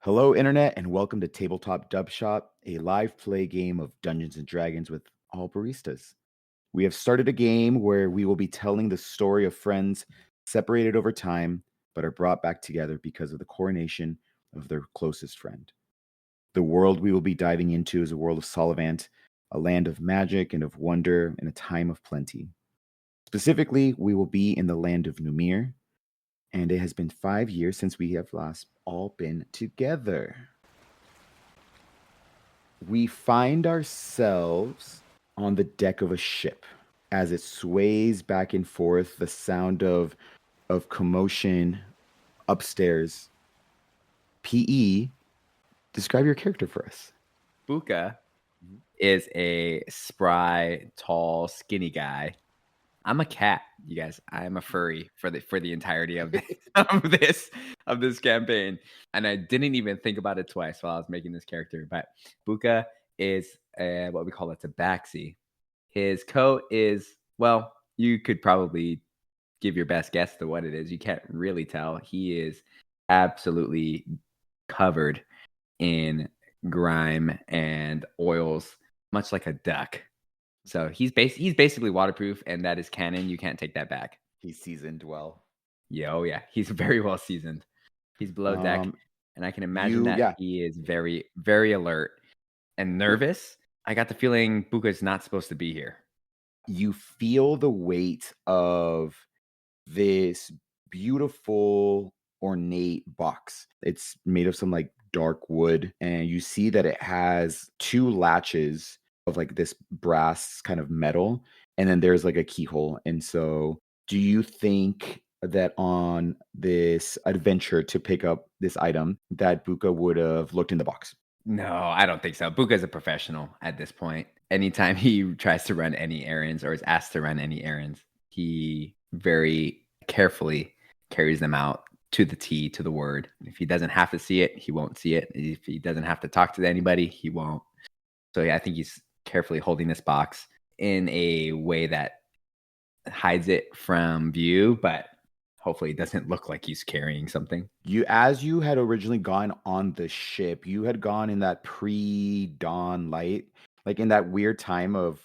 Hello, Internet, and welcome to Tabletop Dub Shop, a live play game of Dungeons and Dragons with all baristas. We have started a game where we will be telling the story of friends separated over time but are brought back together because of the coronation of their closest friend. The world we will be diving into is a world of Solivant, a land of magic and of wonder in a time of plenty. Specifically, we will be in the land of Numire, and it has been 5 years since we have last all been together. We find ourselves on the deck of a ship as it sways back and forth, the sound of commotion upstairs. PE, describe your character for us. Buka is a spry, tall, skinny guy. I'm a cat, you guys. I'm a furry for the entirety of this campaign, and I didn't even think about it twice while I was making this character. But Buka is what we call a tabaxi. His coat is, well, you could probably give your best guess to what it is. You can't really tell. He is absolutely covered in grime and oils, much like a duck. So he's basically waterproof, and that is canon. You can't take that back. He's seasoned well. Yeah, oh yeah, he's very well seasoned. He's below deck, and I can imagine he is very, very alert and nervous. I got the feeling Buka's not supposed to be here. You feel the weight of this beautiful, ornate box. It's made of some like dark wood, and you see that it has two latches of like this brass kind of metal, and then there's like a keyhole. And so, do you think that on this adventure to pick up this item that Buka would have looked in the box? No, I don't think so. Buka's a professional at this point. Anytime he tries to run any errands or is asked to run any errands, he very carefully carries them out to the T, to the word. If he doesn't have to see it, he won't see it. If he doesn't have to talk to anybody, he won't. So yeah, I think he's carefully holding this box in a way that hides it from view, but hopefully it doesn't look like he's carrying something. As you had originally gone on the ship, you had gone in that pre-dawn light, like in that weird time of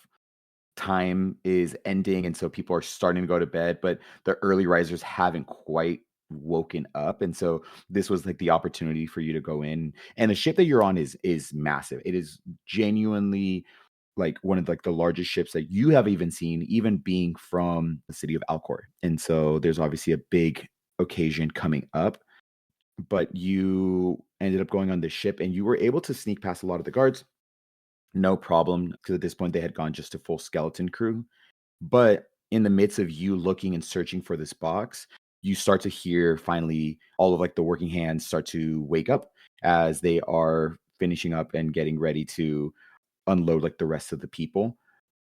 time is ending, and so people are starting to go to bed, but the early risers haven't quite woken up, and so this was like the opportunity for you to go in. And the ship that you're on is massive. It is genuinely like one of like the largest ships that you have even seen, even being from the city of Alcor. And so there's obviously a big occasion coming up, but you ended up going on this ship and you were able to sneak past a lot of the guards. No problem, because at this point they had gone just to full skeleton crew. But in the midst of you looking and searching for this box, you start to hear finally all of like the working hands start to wake up as they are finishing up and getting ready to unload like the rest of the people.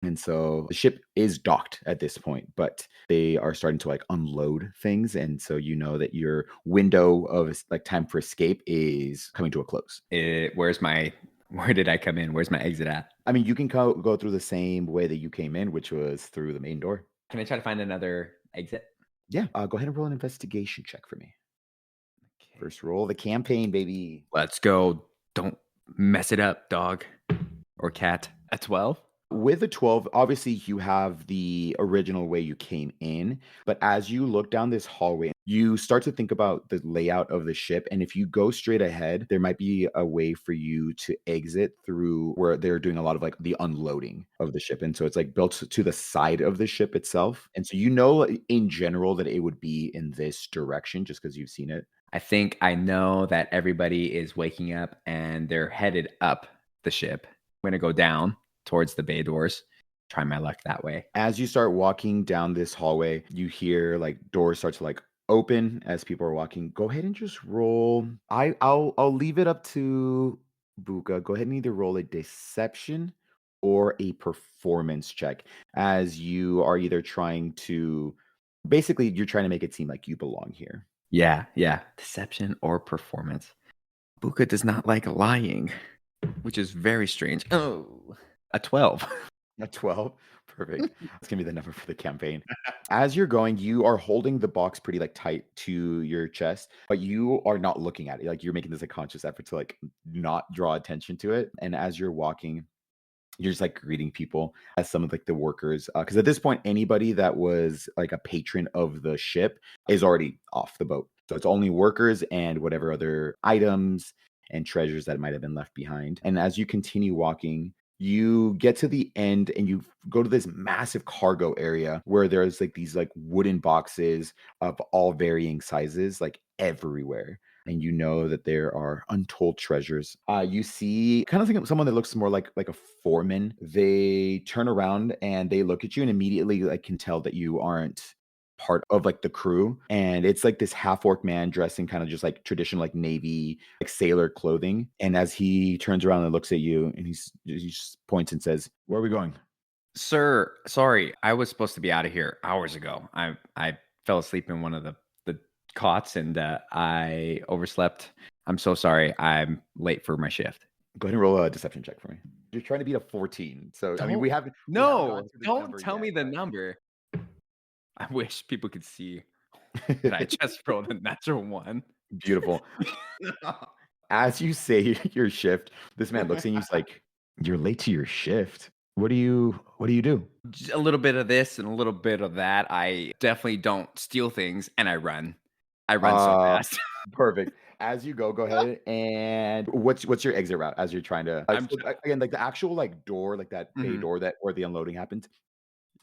And so the ship is docked at this point, but they are starting to like unload things. And so you know that your window of like time for escape is coming to a close. Where did I come in? Where's my exit at? I mean, you can go through the same way that you came in, which was through the main door. Can I try to find another exit? Yeah, go ahead and roll an investigation check for me. Okay. First roll of the campaign, baby. Let's go. Don't mess it up, dog or cat. A 12? With a 12, obviously you have the original way you came in, but as you look down this hallway, you start to think about the layout of the ship. And if you go straight ahead, there might be a way for you to exit through where they're doing a lot of like the unloading of the ship. And so it's like built to the side of the ship itself. And so you know in general that it would be in this direction just because you've seen it. I think I know that everybody is waking up and they're headed up the ship. I'm going to go down towards the bay doors, try my luck that way. As you start walking down this hallway, you hear like doors start to like open as people are walking. Go ahead and just roll. I'll leave it up to Buka. Go ahead and either roll a deception or a performance check as you are either trying to basically you're trying to make it seem like you belong here. Yeah. Deception or performance. Buka does not like lying, which is very strange. Oh, a 12. A 12? Perfect. That's gonna be the number for the campaign. As you're going, you are holding the box pretty, like, tight to your chest, but you are not looking at it, like, you're making this a conscious effort to, like, not draw attention to it, and as you're walking, you're just, like, greeting people as some of, like, the workers, because at this point, anybody that was, like, a patron of the ship is already off the boat. So it's only workers and whatever other items and treasures that might have been left behind. And as you continue walking, you get to the end and you go to this massive cargo area where there's, like, these, like, wooden boxes of all varying sizes, like, everywhere, and you know that there are untold treasures. You see kind of think of someone that looks more like a foreman. They turn around and they look at you and immediately, like, can tell that you aren't part of, like, the crew. And it's like this half orc man dressed in kind of just like traditional, like, navy, like, sailor clothing. And as he turns around and looks at you, and he just points and says, "Where are we going?" Sir, sorry, I was supposed to be out of here hours ago. I fell asleep in one of the cots and I overslept. I'm so sorry. I'm late for my shift. Go ahead and roll a deception check for me. You're trying to beat a 14. So I mean, Don't we haven't gotten no, to this don't number tell yet, me the number. I wish people could see that I but just rolled a natural one. beautiful. As you say your shift, this man looks at you, he's like, "You're late to your shift. What do you do?" A little bit of this and a little bit of that. I definitely don't steal things and I run. I run so Uh, fast. Perfect. As you go ahead and what's your exit route as you're trying to I'm so, again, like, the actual, like, door, like, that bay Mhm. door that where the unloading happens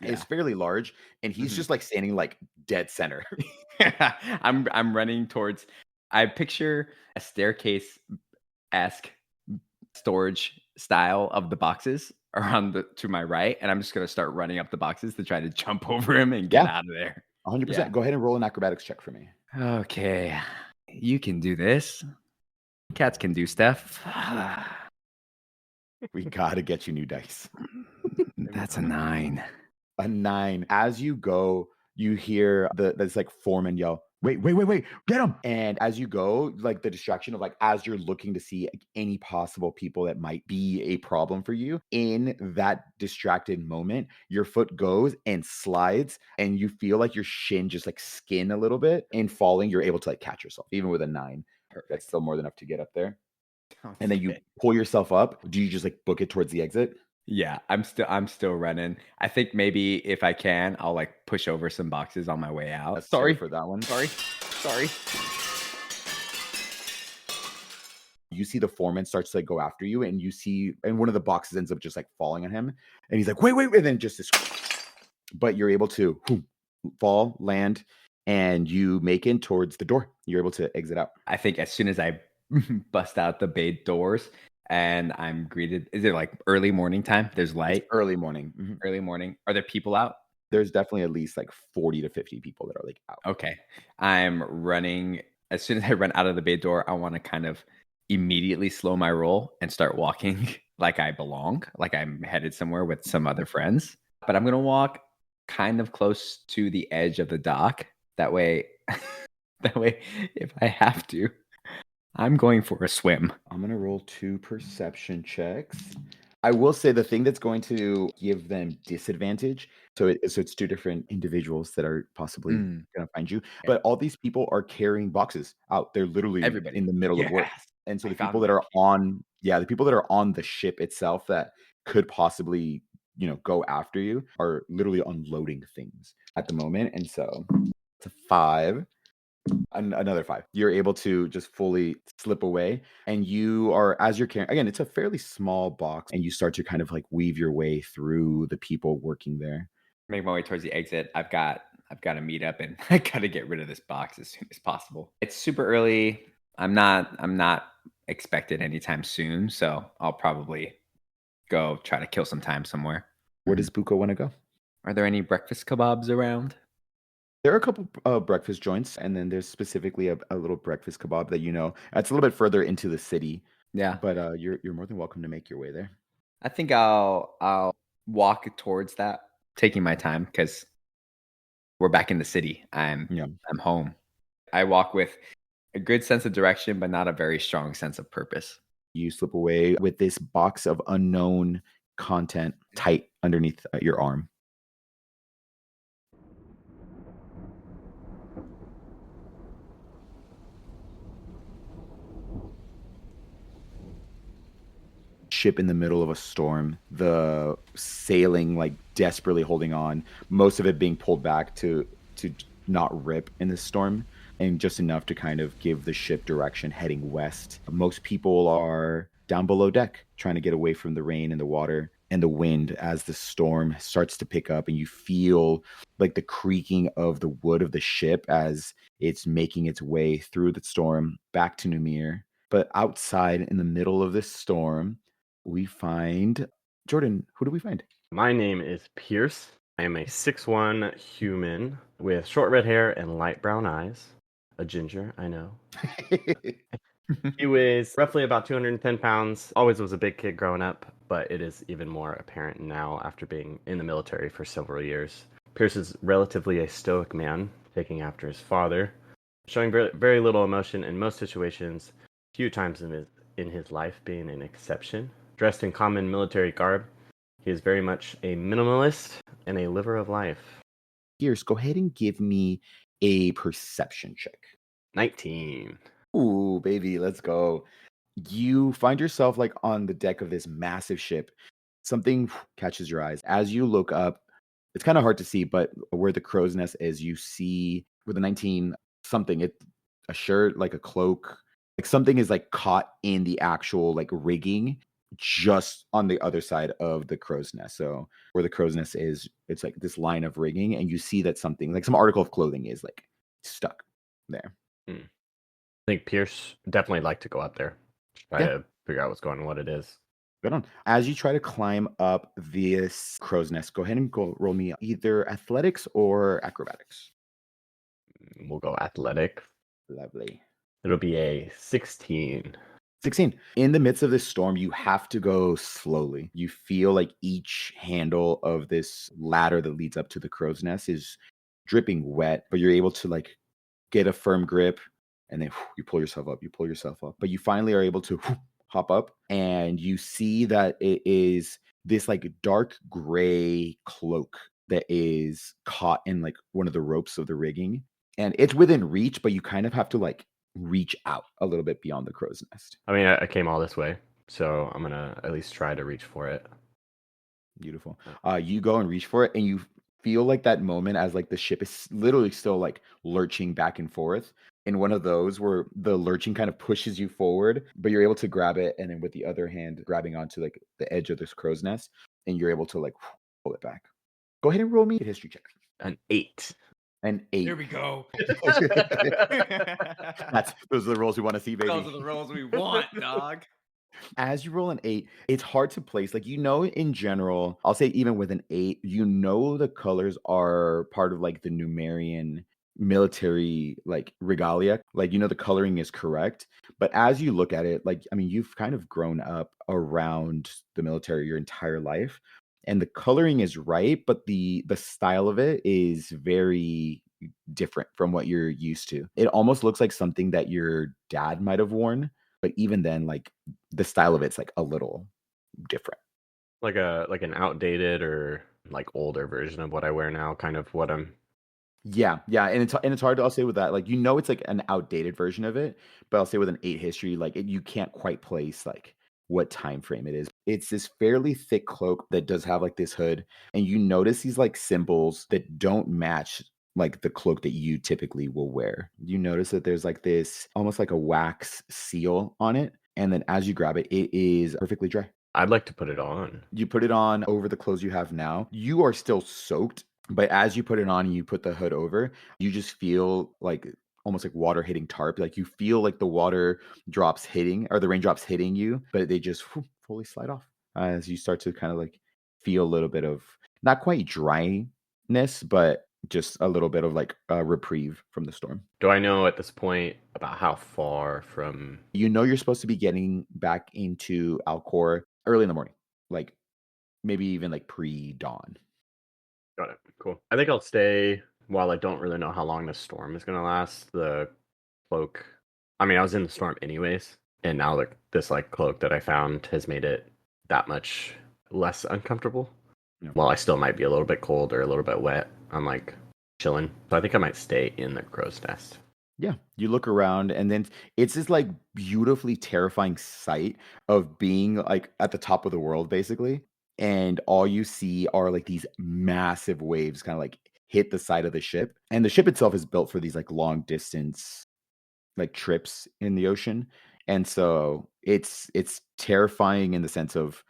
is Yeah. fairly large, and he's Mhm. just, like, standing, like, dead center. I'm running towards I picture a staircase-esque storage style of the boxes around the to my right, and I'm just gonna start running up the boxes to try to jump over him and get Yeah, out of there. Yeah. 100%. Go ahead and roll an acrobatics check for me. Okay. You can do this. Cats can do stuff. We gotta get you new dice. That's a 9. A 9. As you go, you hear this, like, foreman yell, "Wait, wait, wait, wait, get him!" And as you go, like, the distraction of, like, as you're looking to see, like, any possible people that might be a problem for you, in that distracted moment, your foot goes and slides, and you feel like your shin just, like, skin a little bit. In falling, you're able to, like, catch yourself. Even with a 9, that's Perfect. still more than enough to get up there. And then you Okay. pull yourself up. Do you just, like, book it towards the exit? Yeah, I'm still running. I think maybe if I can, I'll, like, push over some boxes on my way out. Necessary Sorry. for that one. Sorry. Sorry. You see the foreman starts to, like, go after you, and you see and one of the boxes ends up just, like, falling on him, and he's like, "Wait, wait," and then just this but you're able to fall, land, and you make in towards the door. You're able to exit out. I think as soon as I bust out the bay doors and I'm greeted is it, like, early morning time? There's It's light? early morning. Mhm. Early morning. Are there people out? There's definitely at least, like, 40 to 50 people that are, like, out. Okay. I'm running as soon as I run out of the bay door, I wanna kind of immediately slow my roll and start walking like I belong, like I'm headed somewhere with some other friends. But I'm gonna walk kind of close to the edge of the dock. That way that way, if I have to, I'm going for a swim. I'm gonna roll 2 perception checks. I will say the thing that's going to give them disadvantage, so it's 2 different individuals that are possibly Mm, gonna find you, okay. but all these people are carrying boxes out. They're literally in Everybody. the middle of work. Yes. And so I the people found that my are people. the people that are on the ship itself that could possibly, go after you are literally unloading things at the moment, and so it's a 5. Another 5. You're able to just fully slip away, and you are as you're carrying again, it's a fairly small box, and you start to kind of, like, weave your way through the people working there. Make my way towards the exit. I've got to meet up and I got to get rid of this box as soon as possible. It's super early. I'm not expected anytime soon, so I'll probably go try to kill some time somewhere. Where Mhm. does Buko wanna go? Are there any breakfast kebabs around? There are a couple, breakfast joints, and then there's specifically a little breakfast kebab that it's a little bit further into the city, Yeah. but, you're more than welcome to make your way there. I think I'll walk towards that, taking my time because we're back in the city. Yeah. I'm home. I walk with a good sense of direction, but not a very strong sense of purpose. You slip away with this box of unknown content tight underneath your arm. Ship in the middle of a storm, the sailing like desperately holding on, most of it being pulled back to not rip in the storm, and just enough to kind of give the ship direction heading west. Most people are down below deck trying to get away from the rain and the water and the wind as the storm starts to pick up, and you feel like the creaking of the wood of the ship as it's making its way through the storm back to Numire. But outside in the middle of this storm, we find Jordan. Who do we find? My name is Pierce. I am a 6'1" human with short red hair and light brown eyes. A ginger, I know. He weighs roughly about 210 pounds. Always was a big kid growing up, but it is even more apparent now after being in the military for several years. Pierce is relatively a stoic man, taking after his father, showing very, very little emotion in most situations, few times in his life being an exception. Dressed in common military garb, he is very much a minimalist and a liver of life. Pierce, go ahead and give me a perception check. 19. Ooh, baby, let's go. You find yourself like on the deck of this massive ship. Something catches your eyes. As you look up, it's kind of hard to see, but where the crow's nest is, you see with a 19 something, a shirt, like a cloak, like something is like caught in the actual like rigging just on the other side of the crow's nest. So where the crow's nest is, it's like this line of rigging, and you see that something like some article of clothing is like stuck there. I think Pierce definitely like to go up there, try Yeah. to figure out what's going on, what it is. Good on. As you try to climb up this crow's nest, go ahead and go roll me either athletics or acrobatics. We'll go athletic. Lovely. It'll be a 16. 16. In the midst of this storm, you have to go slowly. You feel like each handle of this ladder that leads up to the crow's nest is dripping wet, but you're able to like get a firm grip, and then you pull yourself up, but you finally are able to hop up, and you see that it is this like dark gray cloak that is caught in like one of the ropes of the rigging, and it's within reach, but you kind of have to like reach out a little bit beyond the crow's nest. I mean, I came all this way, so I'm gonna at least try to reach for it. Beautiful. You go and reach for it, and you feel like that moment as like the ship is literally still like lurching back and forth. In one of those where the lurching kind of pushes you forward, but you're able to grab it, and then with the other hand grabbing onto like the edge of this crow's nest, and you're able to like pull it back. Go ahead and roll me a history check. An 8. An 8. Here we go. Those are the rolls we want to see, baby. Those are the rolls we want, dog. As you roll an 8, it's hard to place. Like, in general, I'll say even with an 8, the colors are part of like the Numerian military like regalia. Like, the coloring is correct. But as you look at it, like, I mean, you've kind of grown up around the military your entire life. And the coloring is right, but the style of it is very different from what you're used to. It almost looks like something that your dad might have worn, but even then, like the style of it's like a little different. Like an outdated or like older version of what I wear now, kind of what I'm. Yeah, and it's hard to, I'll say with that, like it's like an outdated version of it, but I'll say with an 8 history, like you can't quite place like what time frame it is. It's this fairly thick cloak that does have like this hood, and you notice these like symbols that don't match like the cloak that you typically will wear. You notice that there's like this almost like a wax seal on it, and then as you grab it, it is perfectly dry. I'd like to put it on. You put it on over the clothes you have now. You are still soaked, but as you put it on and you put the hood over, you just feel like almost like water hitting tarp. Like you feel like the water drops hitting or the raindrops hitting you, but they just fully slide off as you start to kind of like feel a little bit of not quite dryness, but just a little bit of like a reprieve from the storm. Do I know at this point about how far from? You're supposed to be getting back into Alcor early in the morning, like maybe even like pre-dawn. Got it. Cool. I think I'll stay while I don't really know how long the storm is gonna last. The cloak. I mean, I was in the storm anyways, and now like this like cloak that I found has made it that much less uncomfortable. While I still might be a little bit cold or a little bit wet, I'm like chilling. So I think I might stay in the crow's nest. Yeah, you look around and then it's this like beautifully terrifying sight of being like at the top of the world basically. And all you see are like these massive waves kind of like hit the side of the ship. And the ship itself is built for these like long distance like trips in the ocean. And so it's terrifying in the sense of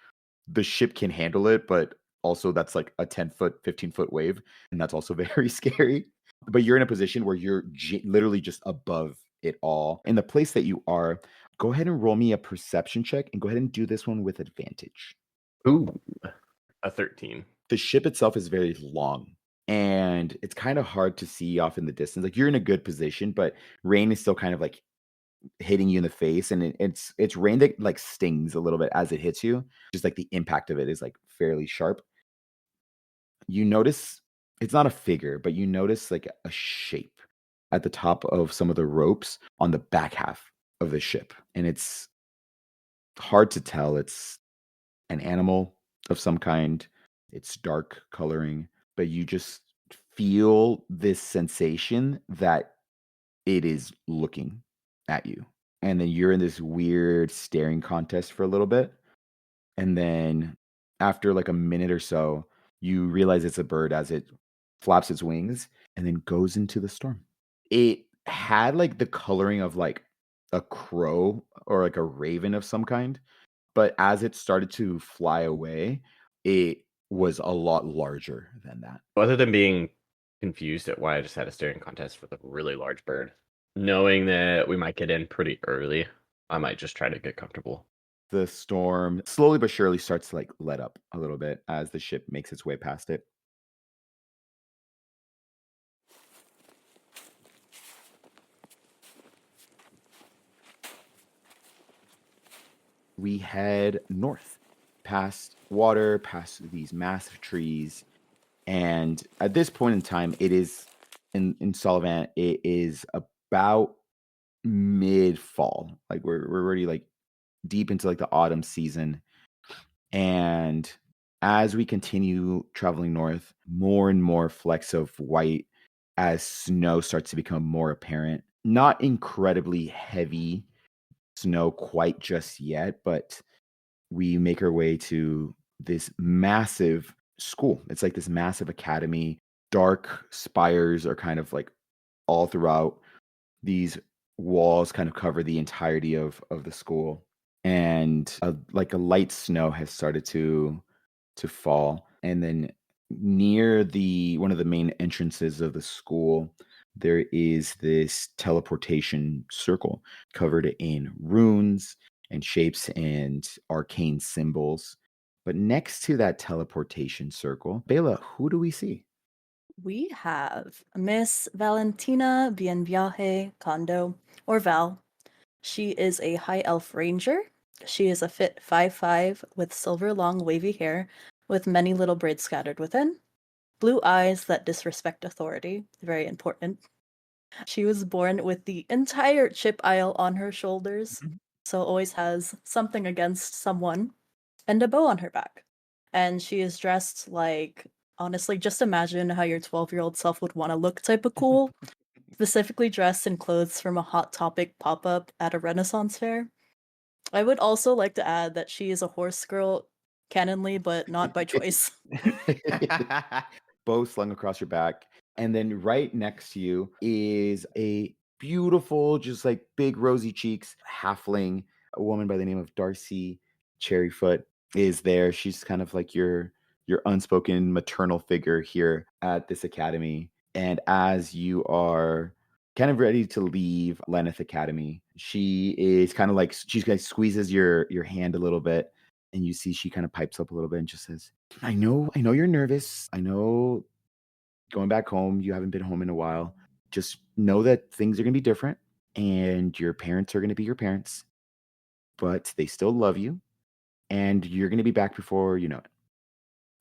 the ship can handle it, but also that's like a 10-foot, 15-foot wave, and that's also very scary. But you're in a position where you're literally just above it all. In the place that you are, go ahead and roll me a perception check and go ahead and do this one with advantage. Ooh, a 13. The ship itself is very long and it's kind of hard to see off in the distance. Like you're in a good position, but rain is still kind of like hitting you in the face, and it's rain that like stings a little bit as it hits you. Just like the impact of it is like fairly sharp. You notice it's not a figure, but you notice like a shape at the top of some of the ropes on the back half of the ship, and it's hard to tell. It's an animal of some kind. It's dark coloring, but you just feel this sensation that it is looking at you. And then you're in this weird staring contest for a little bit. And then after like a minute or so, you realize it's a bird as it flaps its wings and then goes into the storm. It had like the coloring of like a crow or like a raven of some kind, but as it started to fly away, it was a lot larger than that. Other than being confused at why I just had a staring contest with a really large bird, knowing that we might get in pretty early, I might just try to get comfortable. The storm slowly but surely starts to like let up a little bit as the ship makes its way past it. We head north past water, past these massive trees. And at this point in time, it is in Solivant, it is about mid fall. Like we're already like deep into like the autumn season. And as we continue traveling north, more and more flecks of white as snow starts to become more apparent. Not incredibly heavy snow quite just yet, but we make our way to this massive school. It's like this massive academy. Dark spires are kind of like all throughout. These walls kind of cover the entirety of the school, and like a light snow has started to fall. And then near the one of the main entrances of the school, there is this teleportation circle covered in runes and shapes and arcane symbols. But next to that teleportation circle, Bela, who do we see? We have Miss Valentina Bienviaje Kondo, or Val. She is a high elf ranger. She is a fit 5'5" with silver long wavy hair, with many little braids scattered within. Blue eyes that disrespect authority, very important. She was born with the entire chip isle on her shoulders, so always has something against someone, and a bow on her back. And she is dressed like, honestly, just imagine how your 12-year-old self would want to look type of cool, specifically dressed in clothes from a Hot Topic pop-up at a Renaissance fair. I would also like to add that she is a horse girl, canonly, but not by choice. Bow slung across your back. And then right next to you is a beautiful, just like big rosy cheeks, halfling, a woman by the name of Darcy Cherryfoot is there. She's kind of like your unspoken maternal figure here at this academy. And as you are kind of ready to leave Lenneth Academy, she is kind of like she kind of squeezes your hand a little bit, and you see she kind of pipes up a little bit and just says, I know you're nervous. I know going back home, you haven't been home in a while. Just know that things are going to be different and your parents are going to be your parents, but they still love you and you're going to be back before you know it.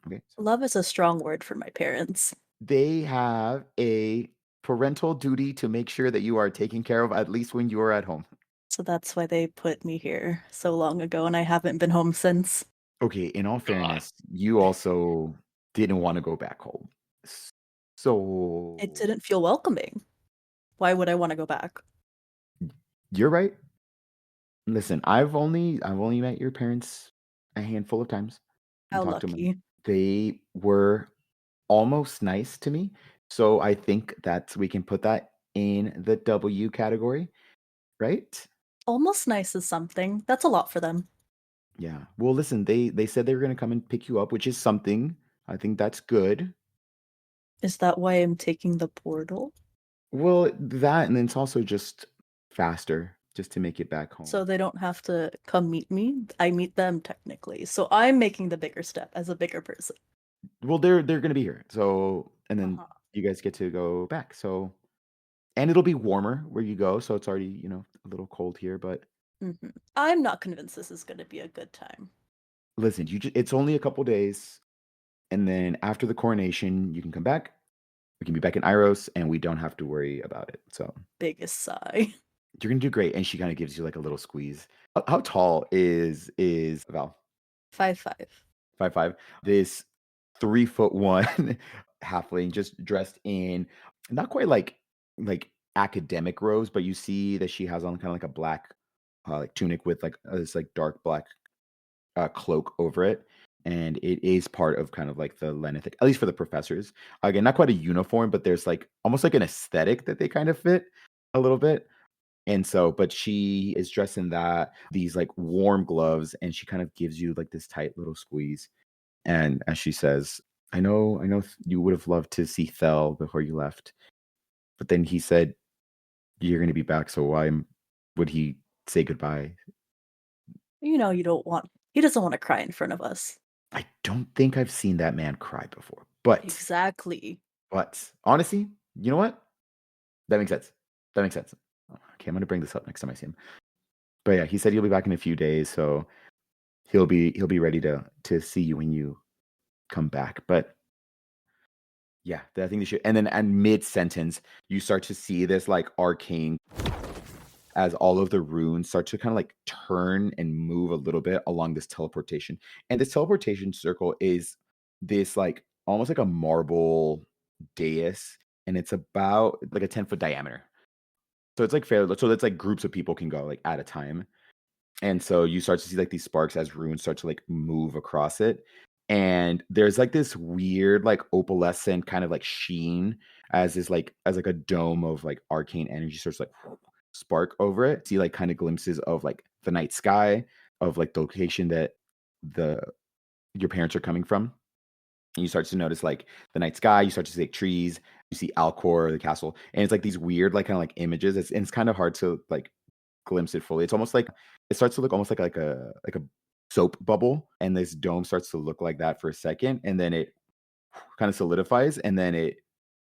Okay. So Love is a strong word for my parents. they have a parental duty to make sure that you are taken care of at least when you are at home. So that's why they put me here so long ago, and I haven't been home since. Okay, in all God. fairness, you also didn't want to go back home. It So didn't feel welcoming. Why would I want to go back? you're right. Listen, I've only met your parents a handful of times and How talked to them. lucky. They were almost nice to me. So I think that we can put that in the W category, right? Almost nice is something. That's a lot for them. Yeah. Well, listen, they said they were gonna come and pick you up, which is something. I think that's good. Is that why I'm taking the portal? Well, that and then it's also just faster just to make it back home. So they don't have to come meet me. I meet them technically. So I'm making the bigger step as a bigger person. Well, they're gonna be here. So and then Uh-huh. you guys get to go back. So and it'll be warmer where you go, so it's already, a little cold here, but I'm not convinced this is going to be a good time. listen, it's only a couple days, and then after the coronation, you can come back. We can be back in Iros, and we don't have to worry about it. So Biggest sigh. you're gonna do great. And she kind of gives you like a little squeeze. How tall is Val? 5'5". 5'5". This 3'1" halfling, just dressed in not quite like academic robes, but you see that she has on kind of like a black like tunic with like this like dark black cloak over it. And it is part of kind of like the Lenethic, at least for the professors. Again, not quite a uniform, but there's like almost like an aesthetic that they kind of fit a little bit. And so, but she is dressed in that, these like warm gloves, and she kind of gives you like this tight little squeeze. And as she says, I know you would have loved to see Thel before you left. But then he said, you're going to be back. So why would he say goodbye? You know, he doesn't want to cry in front of us. I don't think I've seen that man cry before. But Exactly. honestly, you know what? That makes sense. That makes sense. Okay, I'm gonna bring this up next time I see him. But yeah, he said he'll be back in a few days, so he'll be ready to see you when you come back. But yeah, I think they should. And then at mid sentence, you start to see this like arcane as all of the runes start to kind of like turn and move a little bit along this teleportation. And this teleportation circle is this like almost like a marble dais, and it's about like a 10-foot diameter. So it's like fair. So it's like groups of people can go like at a time. And so you start to see like these sparks as runes start to like move across it. And there's like this weird, like opalescent kind of like sheen as like a dome of like arcane energy starts like spark over it. See like kind of glimpses of like the night sky of like the location that the your parents are coming from. And you start to notice like the night sky, you start to see like trees, you see Alcor, the castle, and it's like these weird, like kind of like images. It's kind of hard to like glimpse it fully. It's almost like it starts to look almost like a soap bubble, and this dome starts to look like that for a second, and then it kind of solidifies, and then it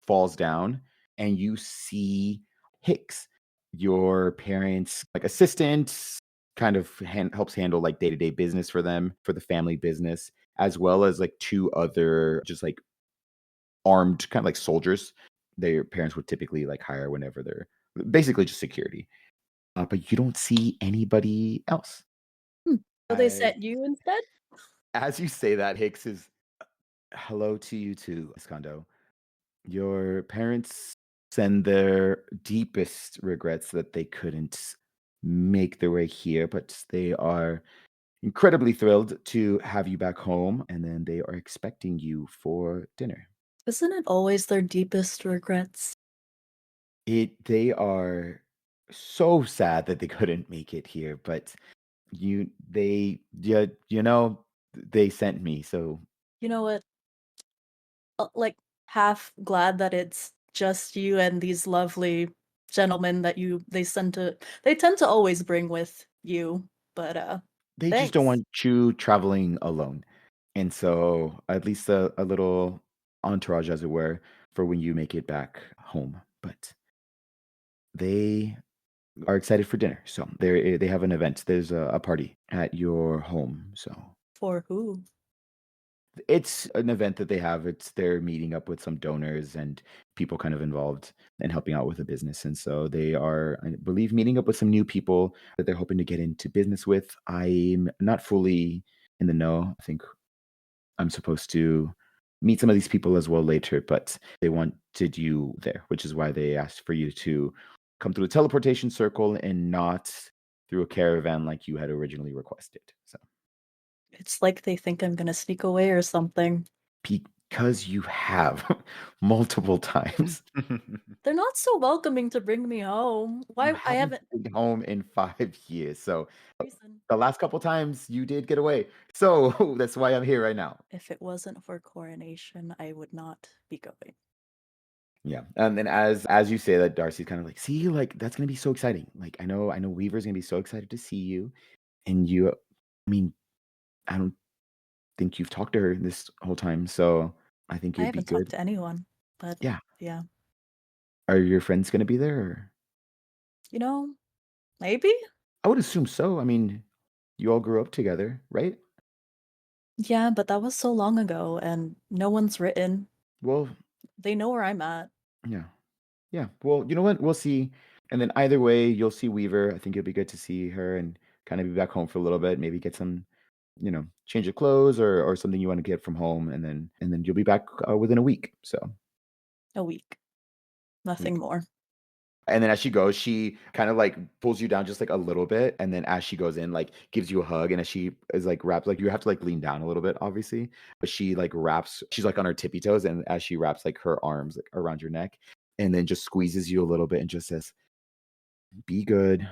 falls down, and you see Hicks, your parents' like assistant, kind of helps handle like day to day business for them for the family business, as well as like two other just like armed kind of like soldiers. Their parents would typically like hire whenever they're basically just security. But you don't see anybody else. Hmm. So they As sent you instead? as you say that, Hicks is hello to you too, Escondo. Your parents send their deepest regrets that they couldn't make their way here, but they are incredibly thrilled to have you back home, and then they are expecting you for dinner. Isn't it always their deepest regrets? They are so sad that they couldn't make it here, but they sent me, so You know what? Like half glad that it's just you and these lovely gentlemen that they tend to always bring with you, but they just don't thanks. want you traveling alone. And so at least a little entourage, as it were, for when you make it back home. But they are excited for dinner. So they have an event. There's a party at your home. So For who? it's an event that they have. They're meeting up with some donors and people kind of involved and helping out with a business. And so they are, I believe, meeting up with some new people that they're hoping to get into business with. I'm not fully in the know. I think I'm supposed to meet some of these people as well later, but they wanted you there, which is why they asked for you to come through the teleportation circle and not through a caravan like you had originally requested. So It's like they think I'm gonna sneak away or something. because you have multiple times. They're not so welcoming to bring me home. You Why I haven't haven't been home in 5 years. So reason. the last couple times you did get away. So that's why I'm here right now. If it wasn't for coronation, I would not be going. Yeah. And then as you say that, Darcy's kind of like, see, like that's gonna be so exciting. Like I know Weaver's gonna be so excited to see you. And you I mean, I don't think you've talked to her this whole time, so I think I it'd be haven't talked good. to anyone, but Yeah. yeah. Are your friends gonna be there? Or? You know, maybe? I would assume so. I mean, you all grew up together, right? Yeah, but that was so long ago and no one's written. Well, They know where I'm at. yeah. Yeah. Well, you know what? We'll see. And then either way, you'll see Weaver. I think it'll be good to see her and kind of be back home for a little bit, maybe get some, change of clothes or something you want to get from home, and then you'll be back within a week. So A week. week. Nothing more. And then as she goes, she kind of like pulls you down just like a little bit. And then as she goes in, like gives you a hug. And as she is like wrapped, like you have to like lean down a little bit, obviously. But she like wraps, she's like on her tippy toes. And as she wraps like her arms like around your neck and then just squeezes you a little bit and just says, be good,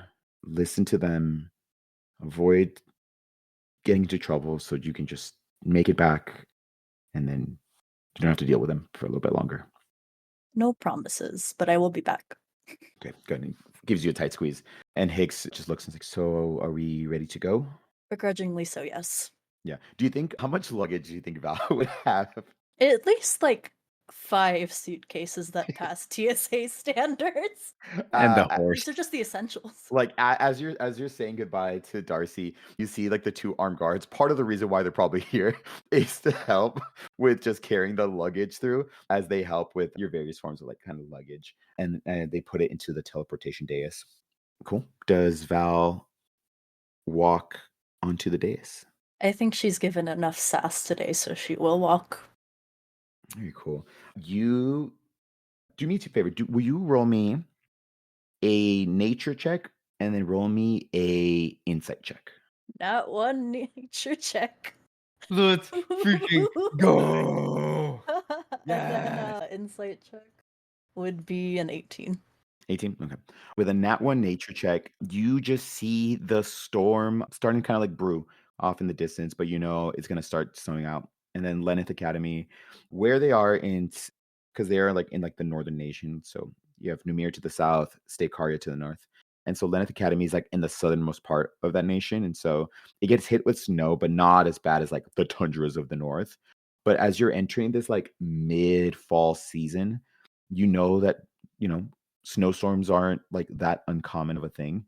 listen to them, avoid getting into trouble so you can just make it back. And then you don't have to deal with them for a little bit longer. No promises, but I will be back. Okay, good. And he gives you a tight squeeze. And Hicks just looks and is like, so are we ready to go? Begrudgingly so, yes. Yeah. Do you think how much luggage do you think Val would have? At least like 5 suitcases that pass TSA standards. And the Uh, horse. These are just the essentials. like as you're saying goodbye to Darcy, you see like the two armed guards. Part of the reason why they're probably here is to help with just carrying the luggage through, as they help with your various forms of like kind of luggage, and they put it into the teleportation dais. Cool. Does Val walk onto the dais? I think she's given enough sass today, so she will walk. Very cool. You do me a favor. Will you roll me a nature check and then roll me a insight check? Not one nature check. Let's freaking go. And then insight check would be an 18. 18. Okay. With a nat 1 nature check, you just see the storm starting to kind of like brew off in the distance, but it's going to start snowing out. And then Lenneth Academy, where they are because they are like in like the northern nation. So you have Numire to the south, Stakaria to the north. And so Lenneth Academy is like in the southernmost part of that nation. And so it gets hit with snow, but not as bad as like the tundras of the north. But as you're entering this like mid fall season, you know that, you know, snowstorms aren't like that uncommon of a thing,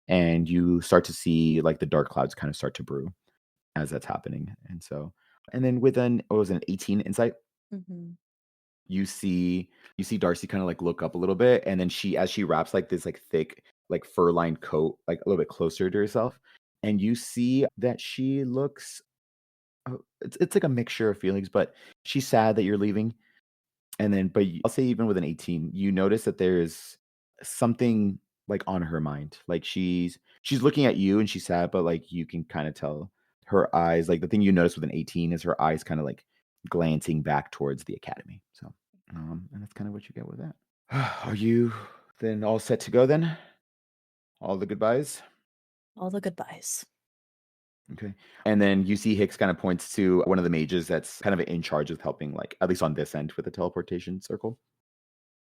and you start to see like the dark clouds kind of start to brew as that's happening. And then with an 18 insight, Mm-hmm. you see Darcy kind of like look up a little bit, and then as she wraps like this like thick like fur lined coat like a little bit closer to herself, and you see that she looks it's like a mixture of feelings, but she's sad that you're leaving. And then, but I'll say even with an 18, you notice that there's something like on her mind. Like she's looking at you and she's sad, but like you can kind of tell her eyes. Like the thing you notice with an 18 is her eyes kind of like glancing back towards the academy. So, and that's kind of what you get with that. Are you then all set to go then? All the goodbyes? All the goodbyes. Okay. And then you see Hicks kind of points to one of the mages that's kind of in charge of helping, like, at least on this end with the teleportation circle.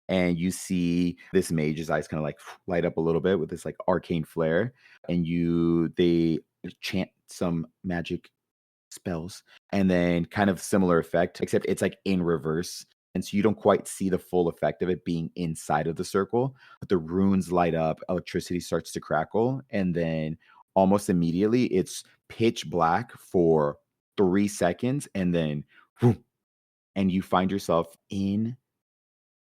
And you see this mage's eyes kind of like light up a little bit with this like arcane flare. And they chant some magic spells, and then kind of similar effect, except it's like in reverse. And so you don't quite see the full effect of it being inside of the circle, but the runes light up, electricity starts to crackle, and then almost immediately it's pitch black for 3 seconds, and then whoom, and you find yourself in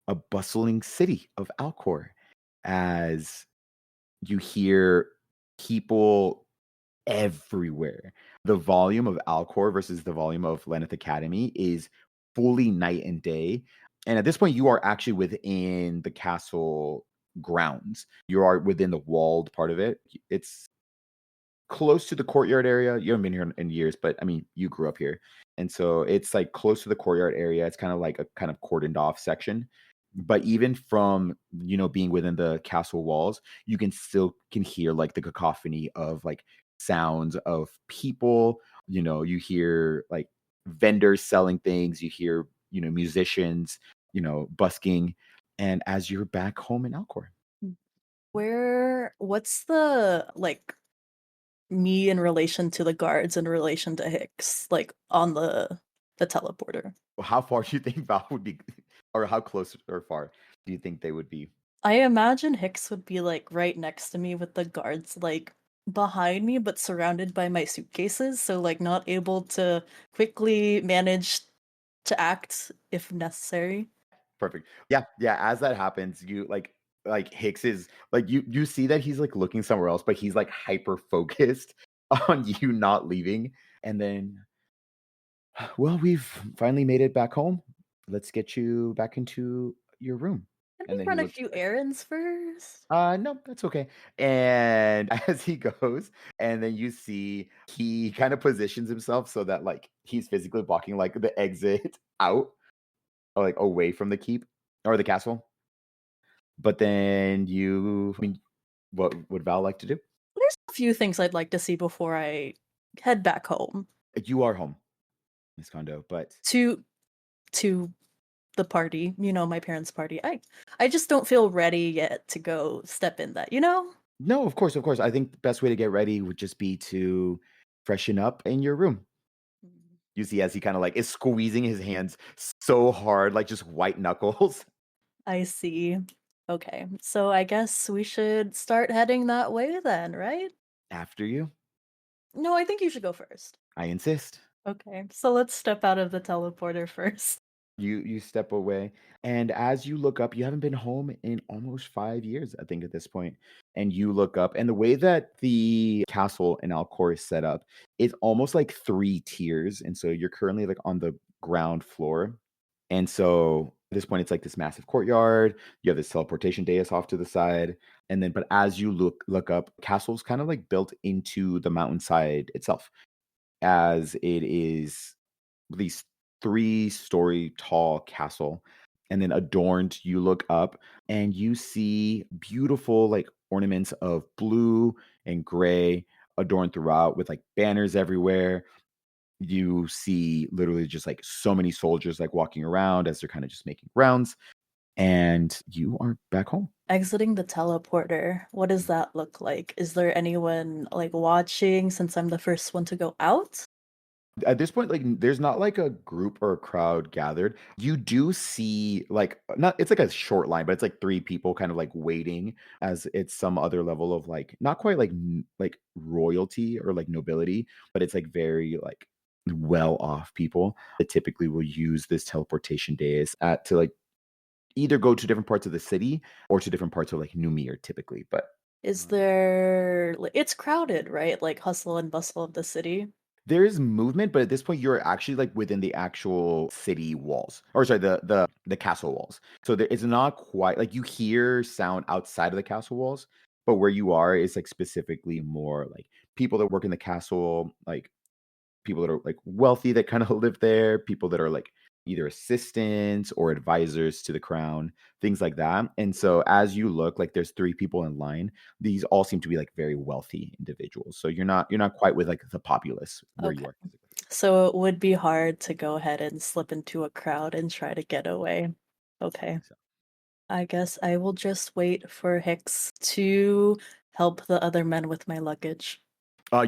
a bustling city of Alcor as you hear people everywhere. The volume of Alcor versus the volume of Lenneth Academy is fully night and day. And at this point, you are actually within the castle grounds. You are within the walled part of it. It's close to the courtyard area. You haven't been here in years, but I mean, you grew up here. And so it's like close to the courtyard area. It's kind of like a kind of cordoned off section. But even from, being within the castle walls, you can hear like the cacophony of like sounds of people. You hear like vendors selling things, you hear, musicians, busking. And as you're back home in Alcor. What's the like me in relation to the guards in relation to Hicks, like on the teleporter? How far do you think Val would be, or how close or far do you think they would be? I imagine Hicks would be like right next to me with the guards like behind me, but surrounded by my suitcases, so like not able to quickly manage to act if necessary. Perfect. Yeah, yeah. As that happens, you like Hicks is like you see that he's like looking somewhere else, but he's like hyper focused on you not leaving. And then, well, we've finally made it back home. Let's get you back into your room. Can And we then he run a looks. few errands first? No, that's okay. And as he goes, and then you see he kind of positions himself so that like he's physically blocking like the exit out, or like away from the keep or the castle. But then I mean, what would Val like to do? There's a few things I'd like to see before I head back home You are home, Miss Kondo, but to the party, my parents' party. I just don't feel ready yet to go step in that, no, of course, of course. I think the best way to get ready would just be to freshen up in your room. You see, as he kind of like is squeezing his hands so hard, like just white knuckles. I see. Okay, so I guess we should start heading that way then, right? After you, No, I think you should go first. I insist. Okay, so let's step out of the teleporter first. You step away, and as you look up, you haven't been home in almost 5 years, I think, at this point. And you look up, and the way that the castle in Alcor is set up, it's almost like 3 tiers. And so you're currently like on the ground floor. And so at this point, it's like this massive courtyard. You have this teleportation dais off to the side. And then, but as you look up, castle's kind of like built into the mountainside itself, as it is these 3-story tall castle. And then adorned, you look up and you see beautiful like ornaments of blue and gray adorned throughout with like banners everywhere. You see literally just like so many soldiers like walking around as they're kind of just making rounds. And you are back home. Exiting the teleporter, what does that look like? Is there anyone like watching since I'm the first one to go out? At this point, like there's not like a group or a crowd gathered. You do see like not it's like a short line, but it's like 3 people kind of like waiting, as it's some other level of like not quite like like royalty or like nobility, but it's like very like well off people that typically will use this teleportation days at to like either go to different parts of the city or to different parts of like Numire typically. But Is there it's crowded, right? Like hustle and bustle of the city. there is movement, but at this point, you're actually like within the actual city walls, or sorry, the castle walls. So there, it's not quite like you hear sound outside of the castle walls, but where you are is like specifically more like people that work in the castle, like people that are like wealthy that kind of live there, people that are like either assistants or advisors to the crown, things like that. And so as you look, like there's 3 people in line. These all seem to be like very wealthy individuals. So you're not quite with like the populace where you Okay. are physically. So it would be hard to go ahead and slip into a crowd and try to get away. Okay. So, I guess I will just wait for Hicks to help the other men with my luggage.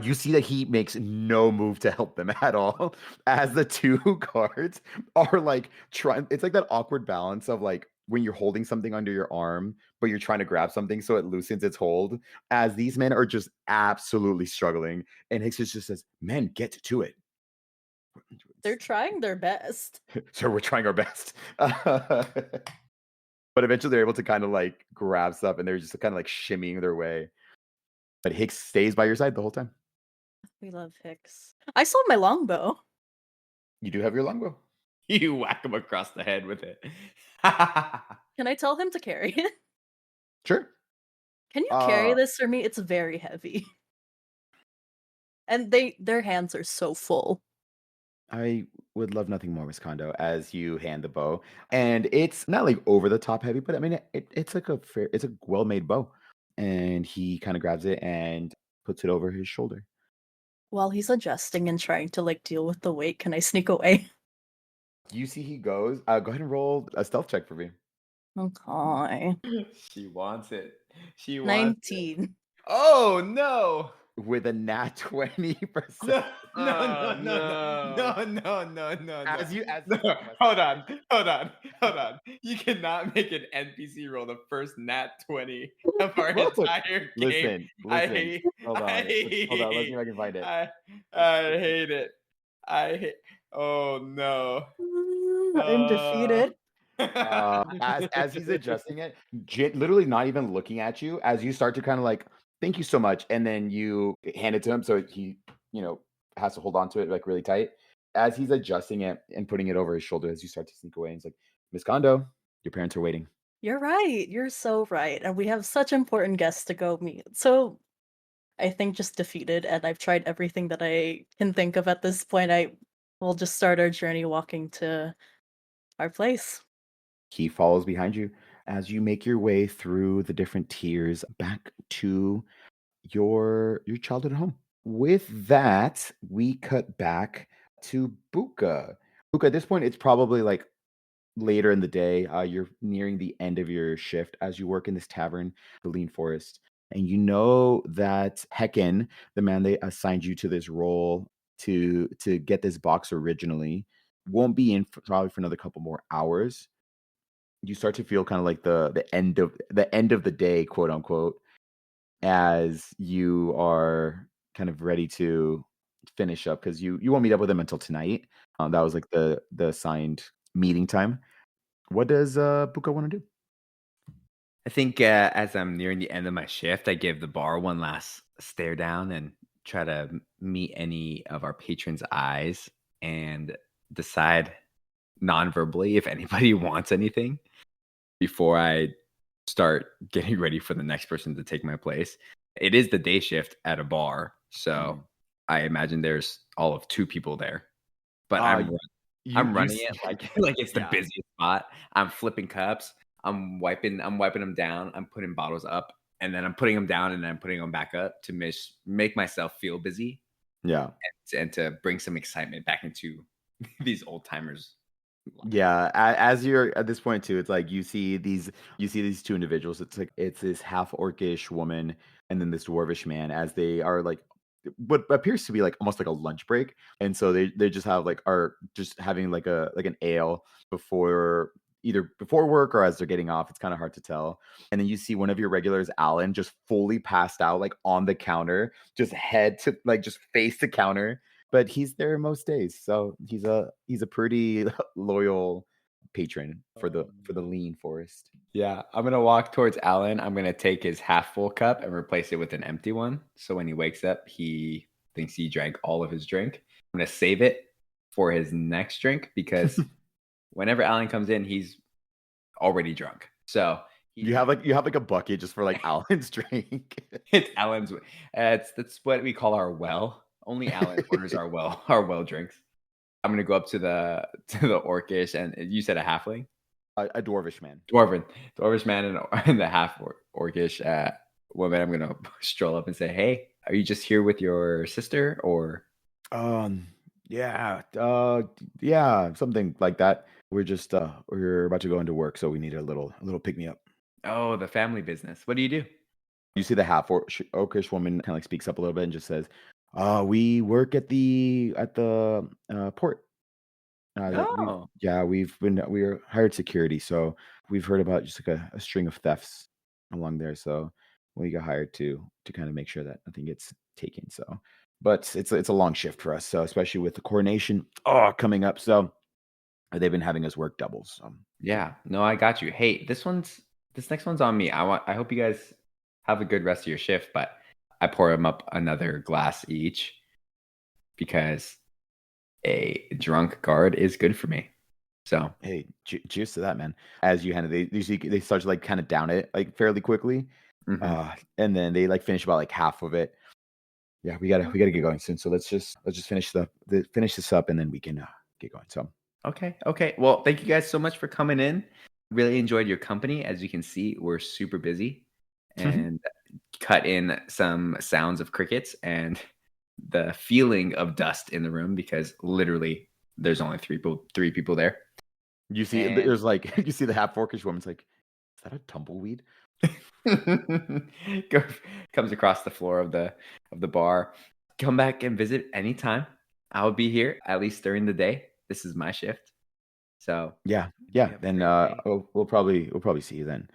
you see that he makes no move to help them at all, as the 2 guards are like trying. It's like that awkward balance of like when you're holding something under your arm, but you're trying to grab something so it loosens its hold. As these men are just absolutely struggling, and Hicks just says, "Men, get to it." They're trying their best. So we're trying our best. But eventually they're able to kind of like grab stuff, and they're just kind of like shimmying their way. But Hicks stays by your side the whole time. We love Hicks. I still have my longbow. You do have your longbow. you whack him across the head with it. Can I tell him to carry it? Sure. Can you carry this for me? It's very heavy. And their hands are so full. I would love nothing more, Miss Kondo, as you hand the bow, and it's not like over the top heavy, but I mean it's like it's a well made bow, and he kind of grabs it and puts it over his shoulder. While he's adjusting and trying to like deal with the weight, can I sneak away? You see, he goes. Go ahead and roll a stealth check for me. Okay. She wants it. She wants it. 19. Oh no! With a nat 20%. No, Oh, no. no. As you No, hold on. You cannot make an NPC roll the first nat 20 of our Look, entire game. Listen. Hold on. Let's see if I can find it. I hate it. Oh no. I'm defeated. As he's adjusting it, literally not even looking at you, as you start to kind of like, thank you so much, and then you hand it to him, so he, has to hold on to it like really tight. As he's adjusting it and putting it over his shoulder, as you start to sneak away, and he's like, Miss Kondo, your parents are waiting. You're right. You're so right. And we have such important guests to go meet. So I think just defeated, and I've tried everything that I can think of at this point. I will just start our journey walking to our place. He follows behind you as you make your way through the different tiers back to your childhood home. With that, we cut back to Buka. Buka, at this point, it's probably like later in the day. You're nearing the end of your shift as you work in this tavern, the Lean Forest. And you know that Hecken, the man they assigned you to this role to get this box originally, won't be in probably for another couple more hours. You start to feel kind of like the end of the day, quote unquote, as you are kind of ready to finish up, because you won't meet up with him until tonight. That was like the assigned meeting time. What does Buka want to do? I think as I'm nearing the end of my shift, I give the bar one last stare down and try to meet any of our patrons' eyes and decide non-verbally if anybody wants anything before I start getting ready for the next person to take my place. It is the day shift at a bar, so I imagine there's all of 2 people there. But I'm running it like it's the busiest spot. I'm flipping cups. I'm wiping them down. I'm putting bottles up, and then I'm putting them down, and then I'm putting them back up to make myself feel busy. Yeah, and to bring some excitement back into these old timers. Yeah, as you're at this point too, it's like you see these 2 individuals. It's this half orcish woman and then this dwarvish man, as they are like what appears to be like almost like a lunch break, and so they just are just having like an ale before, either before work or as they're getting off. It's kind of hard to tell. And then you see one of your regulars, Alan, just fully passed out like on the counter, just head to like just face the counter. But he's there most days, so he's a pretty loyal patron for the Lean Forest. Yeah, I'm gonna walk towards Alan. I'm gonna take his half full cup and replace it with an empty one. So when he wakes up, he thinks he drank all of his drink. I'm gonna save it for his next drink, because whenever Alan comes in, he's already drunk. So you have like a bucket just for like Alan's drink. It's Alan's. That's what we call our well. Only Alan orders our well drinks. I'm gonna go up to the orcish, and you said a halfling, a dwarvish man, dwarvish man, and the half orcish woman. I'm gonna stroll up and say, "Hey, are you just here with your sister, or?" Yeah, something like that. We're just we're about to go into work, so we need a little pick me up. Oh, the family business. What do you do? You see the half orcish woman kind of like speaks up a little bit and just says, we work at the port. We're hired security, so we've heard about just like a string of thefts along there. So we got hired to kind of make sure that nothing gets taken. So, but it's a long shift for us. So especially with the coronation coming up, so they've been having us work doubles. Yeah, no, I got you. Hey, this next one's on me. I hope you guys have a good rest of your shift, but I pour them up another glass each, because a drunk guard is good for me. So Hey, cheers to that, man. As you hand it, they start to like kind of down it like fairly quickly, mhm. and then they like finish about like half of it. Yeah, we gotta get going soon. So let's just finish this up, and then we can get going. So Okay. Well, thank you guys so much for coming in. Really enjoyed your company. As you can see, we're super busy and cut in some sounds of crickets and the feeling of dust in the room because literally there's only three people there. you see, And there's like you see the half orcish woman's like, is that a tumbleweed? Go- comes across the floor of the bar. Come back and visit anytime. I'll be here at least during the day. This is my shift. So Yeah. you have a Then great day. we'll probably see you then.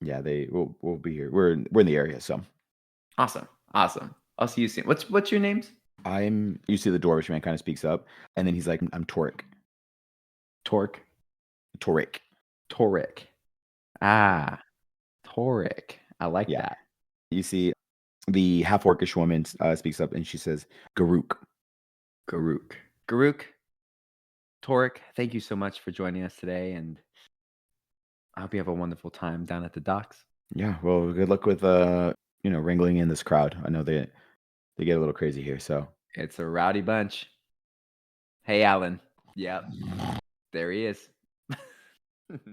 Yeah, we'll be here. We're in the area, so Awesome. I'll see you soon. What's your names? you see the dwarvish man kind of speaks up, and then he's like, I'm Toric. Torque. Toric. Toric. Ah, Toric. I like Yeah. that. You see the half orcish woman speaks up, and she says, Garuk. Garuk. Toric, thank you so much for joining us today, and I hope you have a wonderful time down at the docks. Yeah, well, good luck with wrangling in this crowd. I know they get a little crazy here, so It's a rowdy bunch. Hey, Alan. Yep, there he is.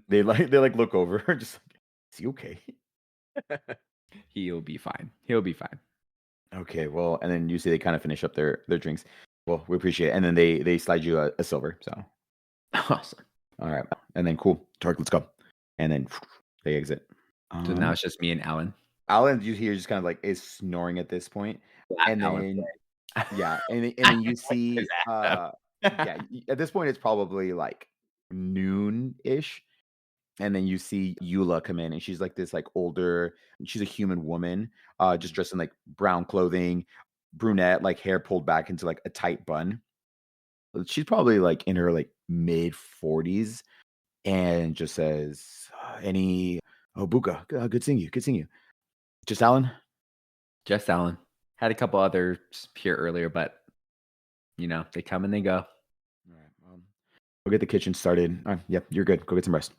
they look over, just like, is he okay? He'll be fine. Okay, well, and then you see they kind of finish up their drinks. Well, we appreciate it, and then they slide you a silver. So Awesome. all right, and then cool, Tark, let's go, and then they exit. So now it's just me and Alan. Alan, you hear just kind of like is snoring at this point, and Alan. then yeah, and then you see yeah, at this point it's probably like noon-ish. And then you see Eula come in, and she's like this like older, she's a human woman, just dressed in like brown clothing, brunette, like hair pulled back into like a tight bun. She's probably like in her like mid 40s, and just says, "Any Buka, good seeing you, good seeing you." Just Alan. Just Alan. Had a couple others here earlier, but they come and they go. All right, we'll get the kitchen started. Yep, you're good. Go get some rest.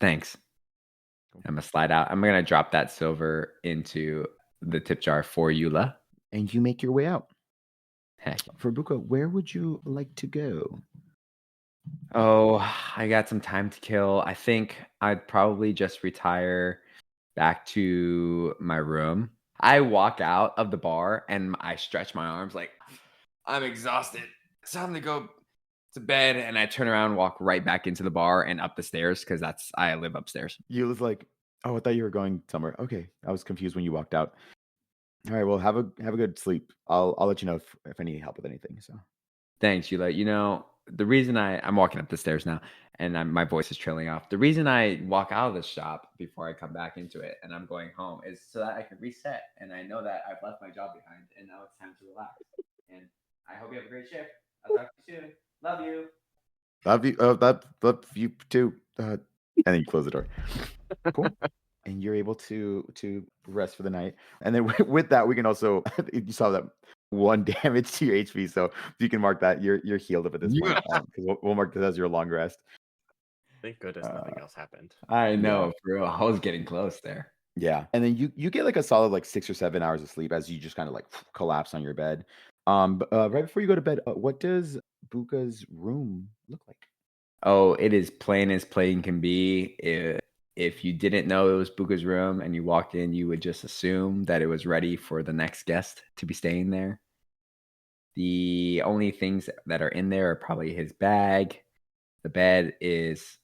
Thanks. I'm gonna slide out. I'm gonna drop that silver into the tip jar for Eula. And you make your way out. Heck. For Buka, where would you like to go? Oh, I got some time to kill. I think I'd probably just retire back to my room. I walk out of the bar and I stretch my arms like I'm exhausted. It's time to go to bed. And I turn around, walk right back into the bar and up the stairs because I live upstairs. Eula's like, oh, I thought you were going somewhere. Okay, I was confused when you walked out. All right, well, have a good sleep. I'll let you know if I need help with anything. So Thanks, Eula. The reason I'm walking up the stairs now and my voice is trailing off. The reason I walk out of the shop before I come back into it and I'm going home is so that I can reset. And I know that I've left my job behind and now it's time to relax. And I hope you have a great shift. I'll talk to you soon. Love you. love you. Love you too. And then you close the door. Cool. And you're able to rest for the night. And then with that, we can also you saw that 1 damage to your HP, so you can mark that you're healed up at this point. Because we'll mark this as your long rest. Thank goodness nothing else happened. I know, for real. I was getting close there. Yeah, and then you get like a solid like 6 or 7 hours of sleep as you just kind of like collapse on your bed. Right before you go to bed, what does Buka's room look like? Oh, it is plain as plain can be. If you didn't know it was Buka's room and you walked in, you would just assume that it was ready for the next guest to be staying there. The only things that are in there are probably his bag. The bed is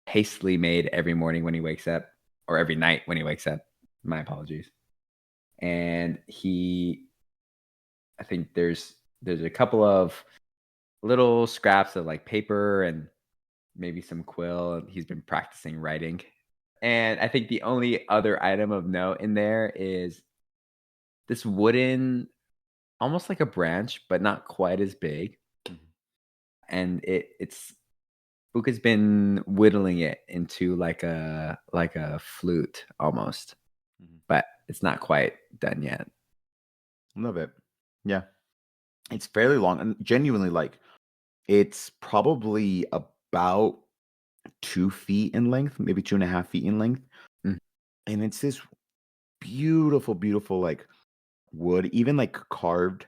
hastily made every morning when he wakes up, or every night when he wakes up. My apologies. And I think there's a couple of little scraps of like paper and maybe some quill. He's been practicing writing. And I think the only other item of note in there is this wooden, almost like a branch, but not quite as big. And it's Buka's been whittling it into like a flute almost, but it's not quite done yet. Love it. Yeah, it's fairly long and genuinely like it's probably about 2 feet in length, maybe 2.5 feet in length. Mm. And it's this beautiful, beautiful like wood, even like carved.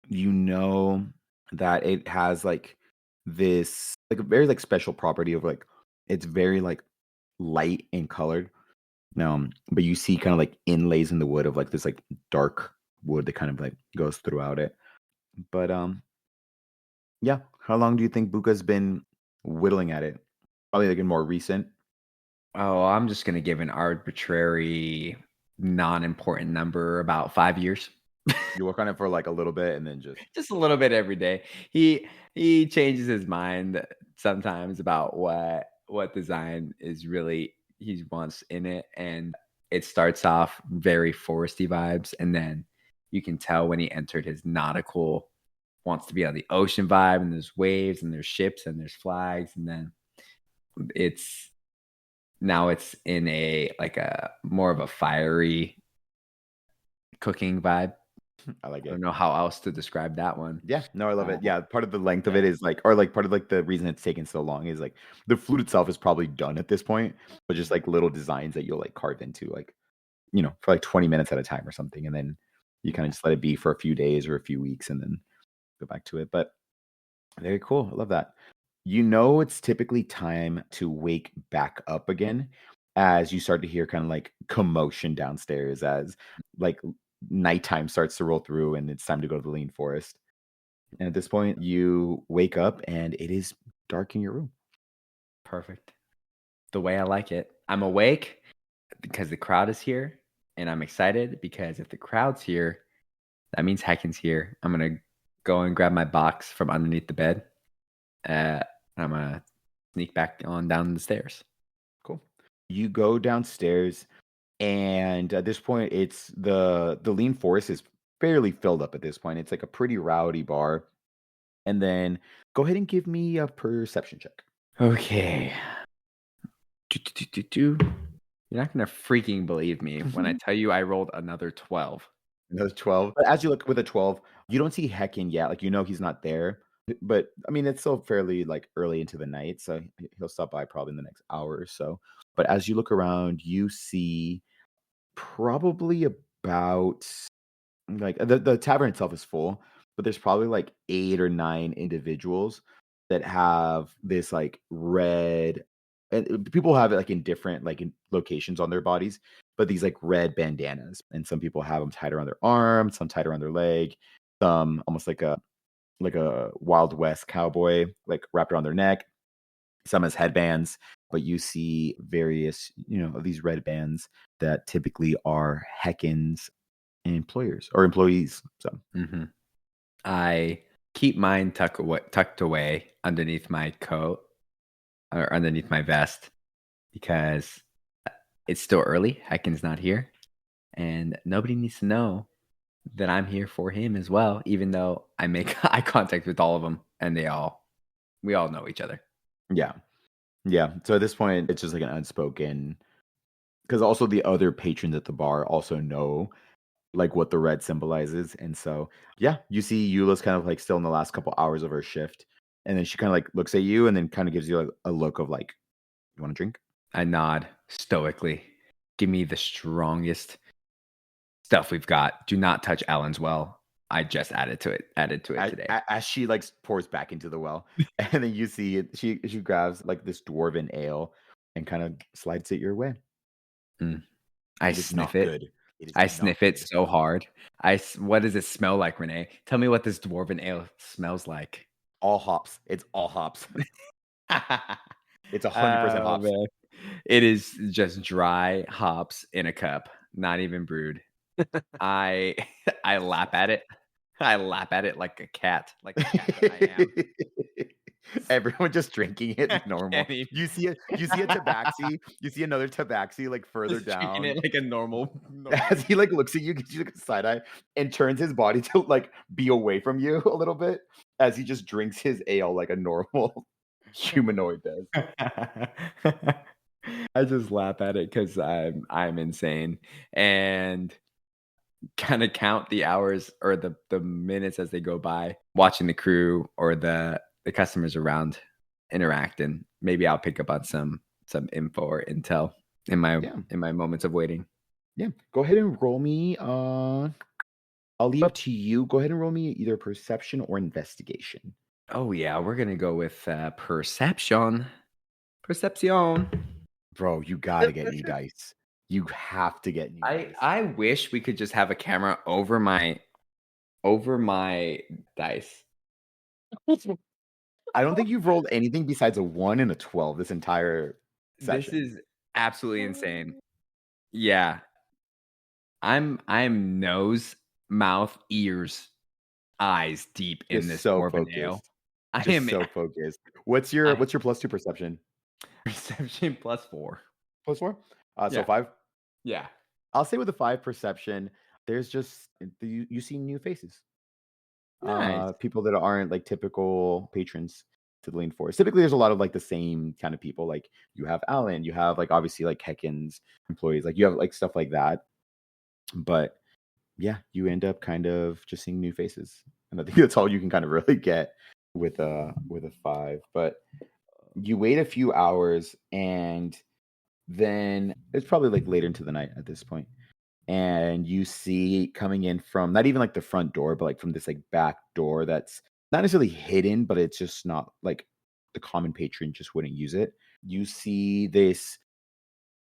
You know that it has like this like a very like special property of like it's very like light and colored. But you see kind of like inlays in the wood of like this like dark wood that kind of like goes throughout it. But yeah. How long do you think Buka's been whittling at it? Probably like in more recent. Oh, I'm just gonna give an arbitrary, non-important number, about 5 years. You work on it for like a little bit and then Just a little bit every day. He changes his mind sometimes about what design is really he wants in it, and it starts off very foresty vibes, and then you can tell when he entered his nautical, wants to be on the ocean vibe, and there's waves and there's ships and there's flags, and then it's now it's in a like a more of a fiery cooking vibe. I like I it. don't know how else to describe that one. Yeah, no, I love it. Yeah, part of the length of Yeah. it is like, or like part of like the reason it's taken so long is like the flute itself is probably done at this point, but just like little designs that you'll like carve into, like, for like 20 minutes at a time or something. And then you kind of just let it be for a few days or a few weeks and then go back to it. But very cool. I love that. It's typically time to wake back up again as you start to hear kind of like commotion downstairs as like nighttime starts to roll through and it's time to go to the lean forest. And at this point, you wake up and it is dark in your room. Perfect. The way I like it. I'm awake because the crowd is here, and I'm excited because if the crowd's here, that means Heckin's here. I'm gonna go and grab my box from underneath the bed. I'm gonna sneak back on down the stairs. Cool. You go downstairs, and at this point, it's the lean forest is fairly filled up at this point. It's like a pretty rowdy bar. And then go ahead and give me a perception check. Okay. You're not gonna freaking believe me when I tell you I rolled another 12. Another 12. But as you look with a 12, you don't see Heckin yet. Like, he's not there. But I mean, it's still fairly like early into the night. So he'll stop by probably in the next hour or so. But as you look around, you see probably about like the tavern itself is full, but there's probably like 8 or 9 individuals that have this like red, and people have it like in different like in locations on their bodies, but these like red bandanas, and some people have them tied around their arm, some tied around their leg, some almost like a Wild West cowboy like wrapped around their neck, some as headbands. But you see various, of these red bands that typically are Heckins employers or employees. So I keep mine tucked away underneath my coat or underneath my vest because it's still early. Heckin's not here, and nobody needs to know that I'm here for him as well. Even though I make eye contact with all of them, and we all know each other. yeah. So at this point, it's just like an unspoken, because also the other patrons at the bar also know like what the red symbolizes. And so, yeah, you see Eula's kind of like still in the last couple hours of her shift. And then she kind of like looks at you and then kind of gives you a look of like, you want to drink? I nod stoically. Give me the strongest stuff we've got. Do not touch Alan's well. I just added to it today. As she like pours back into the well, and then you see it, she grabs like this dwarven ale and kind of slides it your way. I It is sniff not it. good. It is I not sniff it good. so hard. What does it smell like, Renee? Tell me what this dwarven ale smells like. All hops. It's all hops. It's 100% Oh, hops. man. It is just dry hops in a cup, not even brewed. I I lap at it. I lap at it like a cat that I am. Everyone just drinking it normal. Can't even- You see a tabaxi, you see another tabaxi like further Just drinking down. it like a normal. As he like looks at you, gives you like a side eye, and turns his body to like be away from you a little bit as he just drinks his ale like a normal humanoid does. I just laugh at it because I'm insane and kind of count the hours or the minutes as they go by, watching the crew or the customers around interact, and maybe I'll pick up on some info or intel in my moments of waiting. Yeah. Go ahead and roll me. I'll leave it up to you. Go ahead and roll me either perception or investigation. Oh yeah, we're gonna go with perception. Perception. Bro, you gotta get new dice. You have to get new dice. I wish we could just have a camera over my dice. I don't think you've rolled anything besides a 1 and a 12 this entire session. This is absolutely insane. Yeah. I'm nose, mouth, ears, eyes deep in Just this so dwarven ale. focused. I Just am so focused. What's your +2 perception? perception +4. +4? Yeah. So 5? Yeah. I'll say with a 5 perception, there's just you see new faces. Nice. People that aren't like typical patrons to the Lean Forest. Typically, there's a lot of like the same kind of people. Like you have Alan, you have like obviously like Heckin's employees, like you have like stuff like that. But yeah, you end up kind of just seeing new faces, and I think that's all you can kind of really get with a 5. But you wait a few hours, and then it's probably like later into the night at this point, and you see coming in from not even like the front door, but like from this like back door that's not necessarily hidden, but it's just not like the common patron just wouldn't use it. You see this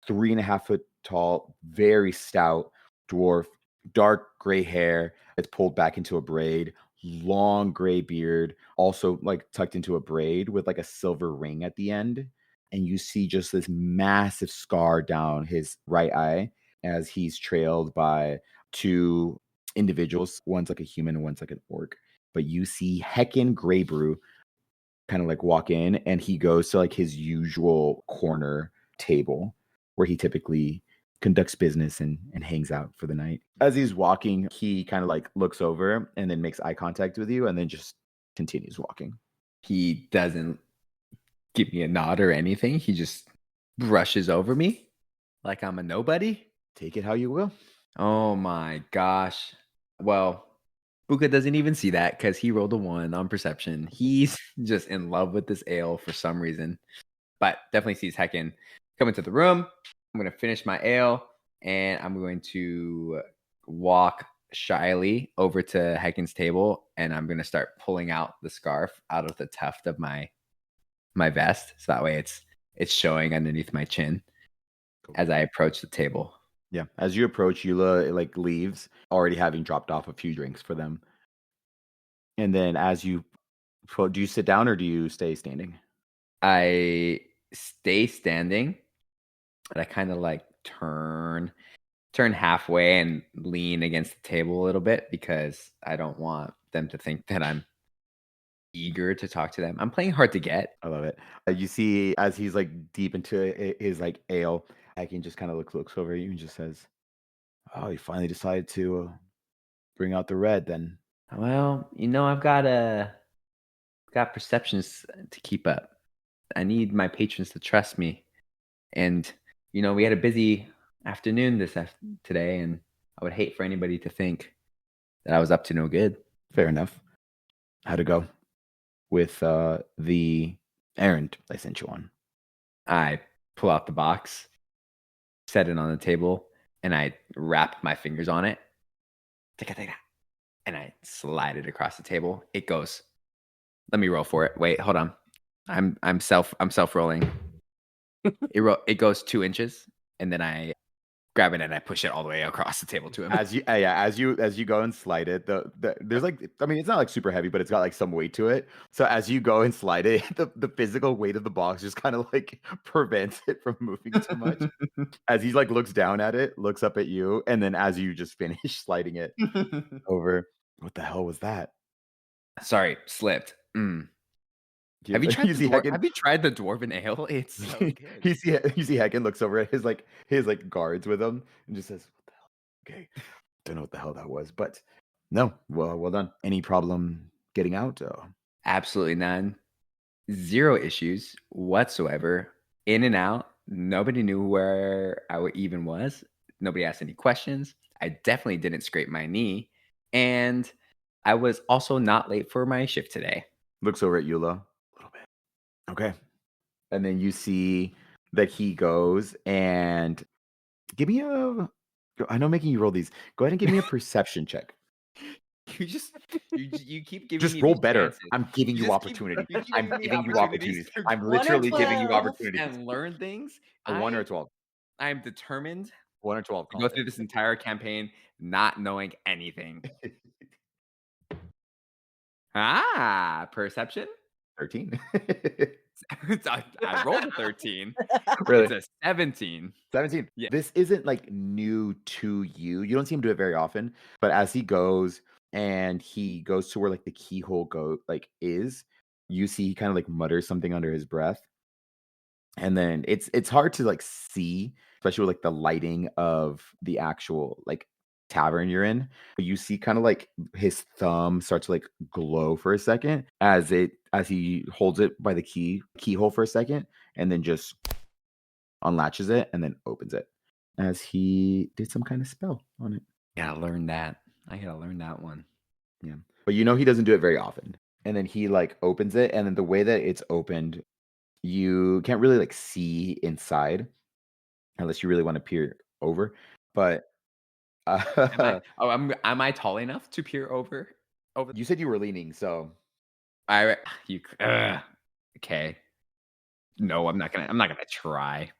3.5 foot tall, very stout dwarf, dark gray hair that's pulled back into a braid, long gray beard, also like tucked into a braid with like a silver ring at the end. And you see just this massive scar down his right eye as he's trailed by 2 individuals. One's like a human and one's like an orc. But you see Heckin Greybrew kind of like walk in, and he goes to like his usual corner table where he typically conducts business and hangs out for the night. As he's walking, he kind of like looks over and then makes eye contact with you and then just continues walking. He doesn't give me a nod or anything. He just brushes over me like I'm a nobody. Take it how you will. Oh my gosh. Well, Buka doesn't even see that because he rolled a 1 on perception. He's just in love with this ale for some reason. But definitely sees Heckin come into the room. I'm going to finish my ale, and I'm going to walk shyly over to Heckin's table, and I'm going to start pulling out the scarf out of the tuft of my vest. So that way it's showing underneath my chin as I approach the table. Yeah. As you approach, Eula like leaves, already having dropped off a few drinks for them. And then as you do you sit down or do you stay standing? I stay standing, but I kind of like turn halfway and lean against the table a little bit because I don't want them to think that I'm eager to talk to them. I'm playing hard to get. I love it. You see as he's like deep into his like ale, I can just kind of looks over at you and just says, "Oh, you finally decided to bring out the red then." Well, I've got perceptions to keep up. I need my patrons to trust me. And we had a busy afternoon today, and I would hate for anybody to think that I was up to no good. Fair enough. How'd it go with the errand I sent you on? I pull out the box, set it on the table, and I wrap my fingers on it. And I slide it across the table. It goes. Let me roll for it. Wait, hold on. I'm self rolling. It goes 2 inches, and then I grab it and I push it all the way across the table to him. As you go and slide it, there's like, I mean, it's not like super heavy, but it's got like some weight to it. So as you go and slide it, the physical weight of the box just kind of like prevents it from moving too much. As he like looks down at it, looks up at you, and then as you just finish sliding it over, what the hell was that? Sorry, slipped. Have you tried the dwarven ale? It's so good. you see Heckin looks over at his guards with him and just says, "What the hell? Okay, don't know what the hell that was, but no, well done. Any problem getting out?" Absolutely none. 0 issues whatsoever. In and out. Nobody knew where I even was. Nobody asked any questions. I definitely didn't scrape my knee, and I was also not late for my shift today. Looks over at Eula. A little bit. Okay. And then you see that he goes and give me a. I know making you roll these. Go ahead and give me a perception check. You just you keep giving Just me roll these better. chances. I'm giving You you just keep opportunity. you keep I'm giving me giving you opportunities opportunities. to I'm 1 or literally giving you 12? opportunities. and learn things. A 1 or a 12. I am determined 1 or 12. to Call go it. through this entire campaign not knowing anything. Perception? 13. I rolled a 13. Really? It's a 17. 17. Yeah. This isn't like new to you. You don't see him do it very often, but as he goes and he goes to where like the keyhole is, you see he kind of like mutters something under his breath. And then it's hard to like see, especially with like the lighting of the actual like tavern you're in. But you see kind of like his thumb start to like glow for a second as he holds it by the keyhole for a second, and then just unlatches it and then opens it as he did some kind of spell on it. Gotta learn that. I gotta learn that one. Yeah. But you know he doesn't do it very often. And then he like opens it, and then the way that it's opened, you can't really like see inside unless you really want to peer over. But Am I tall enough to peer over? you said you were leaning, so I you okay. No, I'm not gonna try.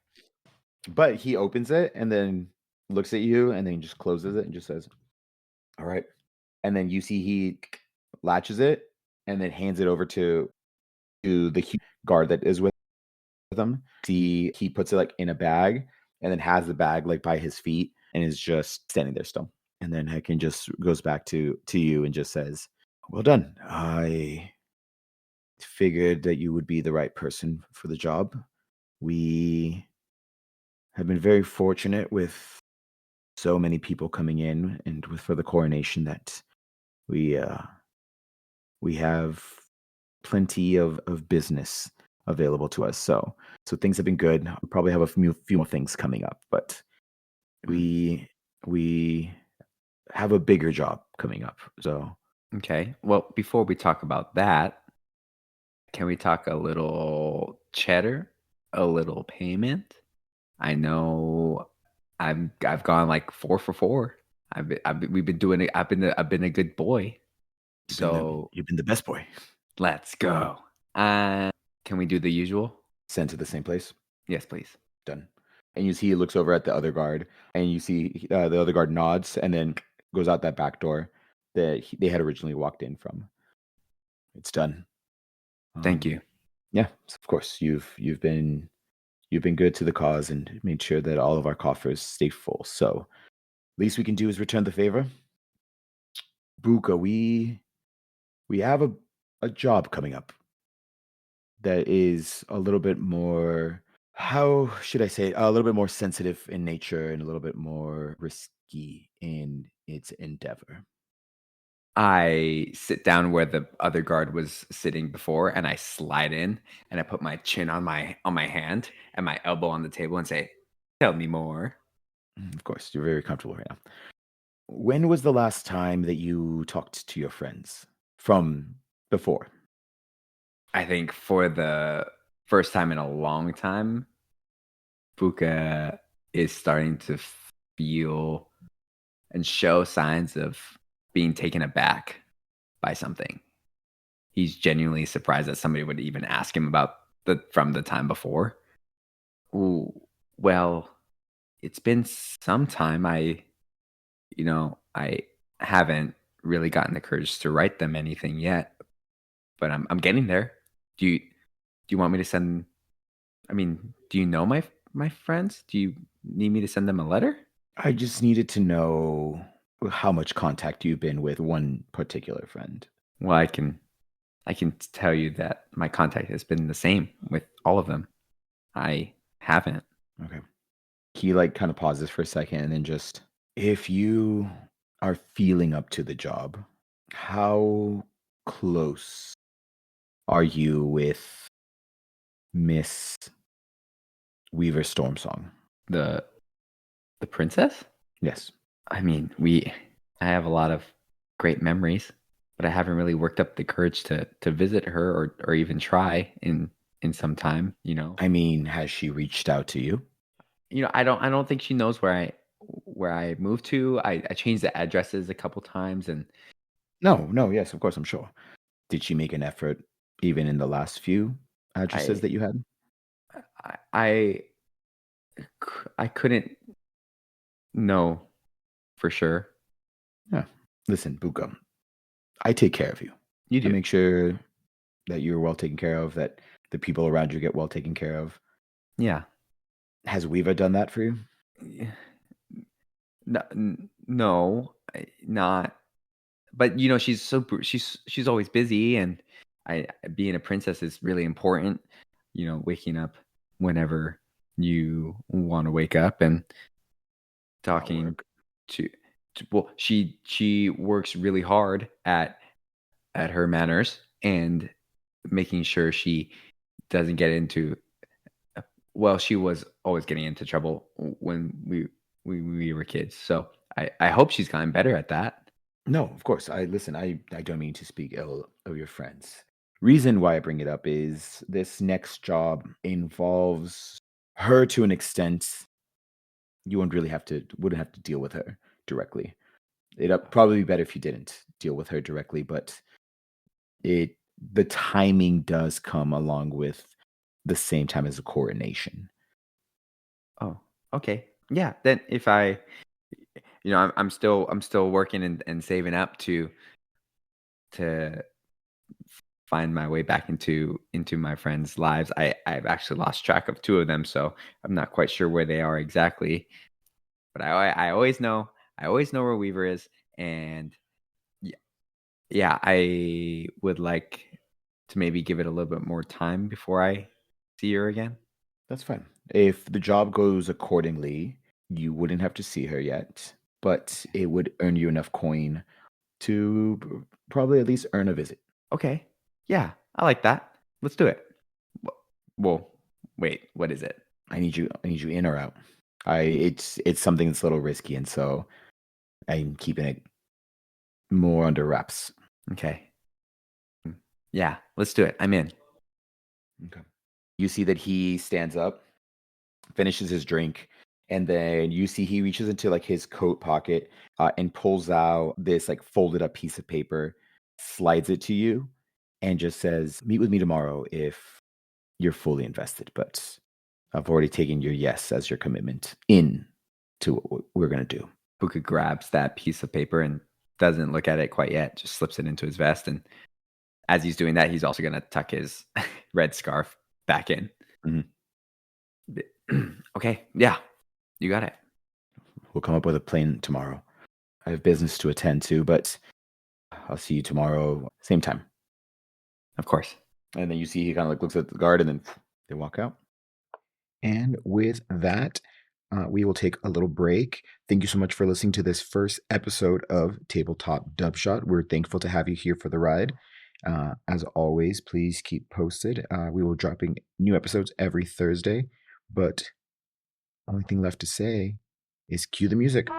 but he opens it and then looks at you and then just closes it and just says, "All right." And then you see he latches it and then hands it over to the guard that is with him. See, he puts it like in a bag and then has the bag like by his feet and is just standing there still. And then Hecken just goes back to you and just says, "Well done. I figured that you would be the right person for the job. We have been very fortunate with so many people coming in and for the coronation that we uh we have plenty of business available to us. So things have been good. We probably have a few more things coming up, but we we have a bigger job coming up. So Okay. Well, before we talk about that, can we talk a little cheddar, a little payment? I know I've gone like 4 for 4. We've been doing it. I've been a good boy. So you've been the best boy. let's go. Can we do the usual? Sent to the same place. Yes, please. Done. And you see he looks over at the other guard, and you see the other guard nods and then goes out that back door that they had originally walked in from. It's done. Thank you. Yeah, of course. You've been good to the cause and made sure that all of our coffers stay full. So least we can do is return the favor. Buka, we have a job coming up that is a little bit more, how should I say it? A little bit more sensitive in nature and a little bit more risky in its endeavor. I sit down where the other guard was sitting before, and I slide in, and I put my chin on my hand and my elbow on the table and say, "Tell me more." Of course, you're very comfortable right now. When was the last time that you talked to your friends from before? I think for the first time in a long time, Buka is starting to feel and show signs of being taken aback by something. He's genuinely surprised that somebody would even ask him about from the time before. Ooh, well, it's been some time. I haven't really gotten the courage to write them anything yet, but I'm getting there. Do you want me to send? I mean, do you know my friends? Do you need me to send them a letter? I just needed to know how much contact you've been with one particular friend. Well, I can tell you that my contact has been the same with all of them. I haven't. Okay. He like kind of pauses for a second and then just, if you are feeling up to the job, how close are you with Miss Weaver Stormsong? The princess? Yes. I mean, I have a lot of great memories, but I haven't really worked up the courage to visit her or even try in in some time. I mean, has she reached out to you? I don't think she knows where I moved to. I changed the addresses a couple times, and No, no, yes, of course, I'm sure. Did she make an effort even in the last few addresses I that you had? I I couldn't know for sure. Yeah. Listen, Buka, I take care of you. You I do. make sure that you're well taken care of, that the people around you get well taken care of. Yeah. Has Weeva done that for you? Yeah. No, not. But she's always busy, and I being a princess is really important. Waking up whenever you want to wake up and That'll talking work. well, she works really hard at her manners and making sure she doesn't get into well, she was always getting into trouble when we were kids. So I hope she's gotten better at that. No, of course. I don't mean to speak ill of your friends. Reason why I bring it up is this next job involves her to an extent. You wouldn't have to deal with her directly. It'd probably be better if you didn't deal with her directly, but it the timing does come along with the same time as a coronation. Oh, okay. Yeah. Then if I'm still working and saving up to find my way back into my friends' lives. I've actually lost track of two of them, so I'm not quite sure where they are exactly. But I always know where Weaver is, and yeah, yeah, I would like to maybe give it a little bit more time before I see her again. That's fine. If the job goes accordingly, you wouldn't have to see her yet, but it would earn you enough coin to probably at least earn a visit. Okay, yeah, I like that. Let's do it. Well, wait, what is it? I need you in or out. It's something that's a little risky, and so I'm keeping it more under wraps. Okay, yeah, let's do it. I'm in. Okay. You see that he stands up, finishes his drink, and then you see he reaches into like his coat pocket and pulls out this like folded up piece of paper, slides it to you, and just says, "Meet with me tomorrow if you're fully invested." But I've already taken your yes as your commitment in to what we're gonna do. Puka grabs that piece of paper and doesn't look at it quite yet, just slips it into his vest. And as he's doing that, he's also going to tuck his red scarf back in. Mhm. Okay. Yeah. You got it. We'll come up with a plan tomorrow. I have business to attend to, but I'll see you tomorrow, same time. Of course. And then you see he kind of like looks at the guard and then they walk out. And with that, we will take a little break. Thank you so much for listening to this first episode of Tabletop Dubshot. We're thankful to have you here for the ride. As always, please keep posted. We will be dropping new episodes every Thursday, but only thing left to say is cue the music.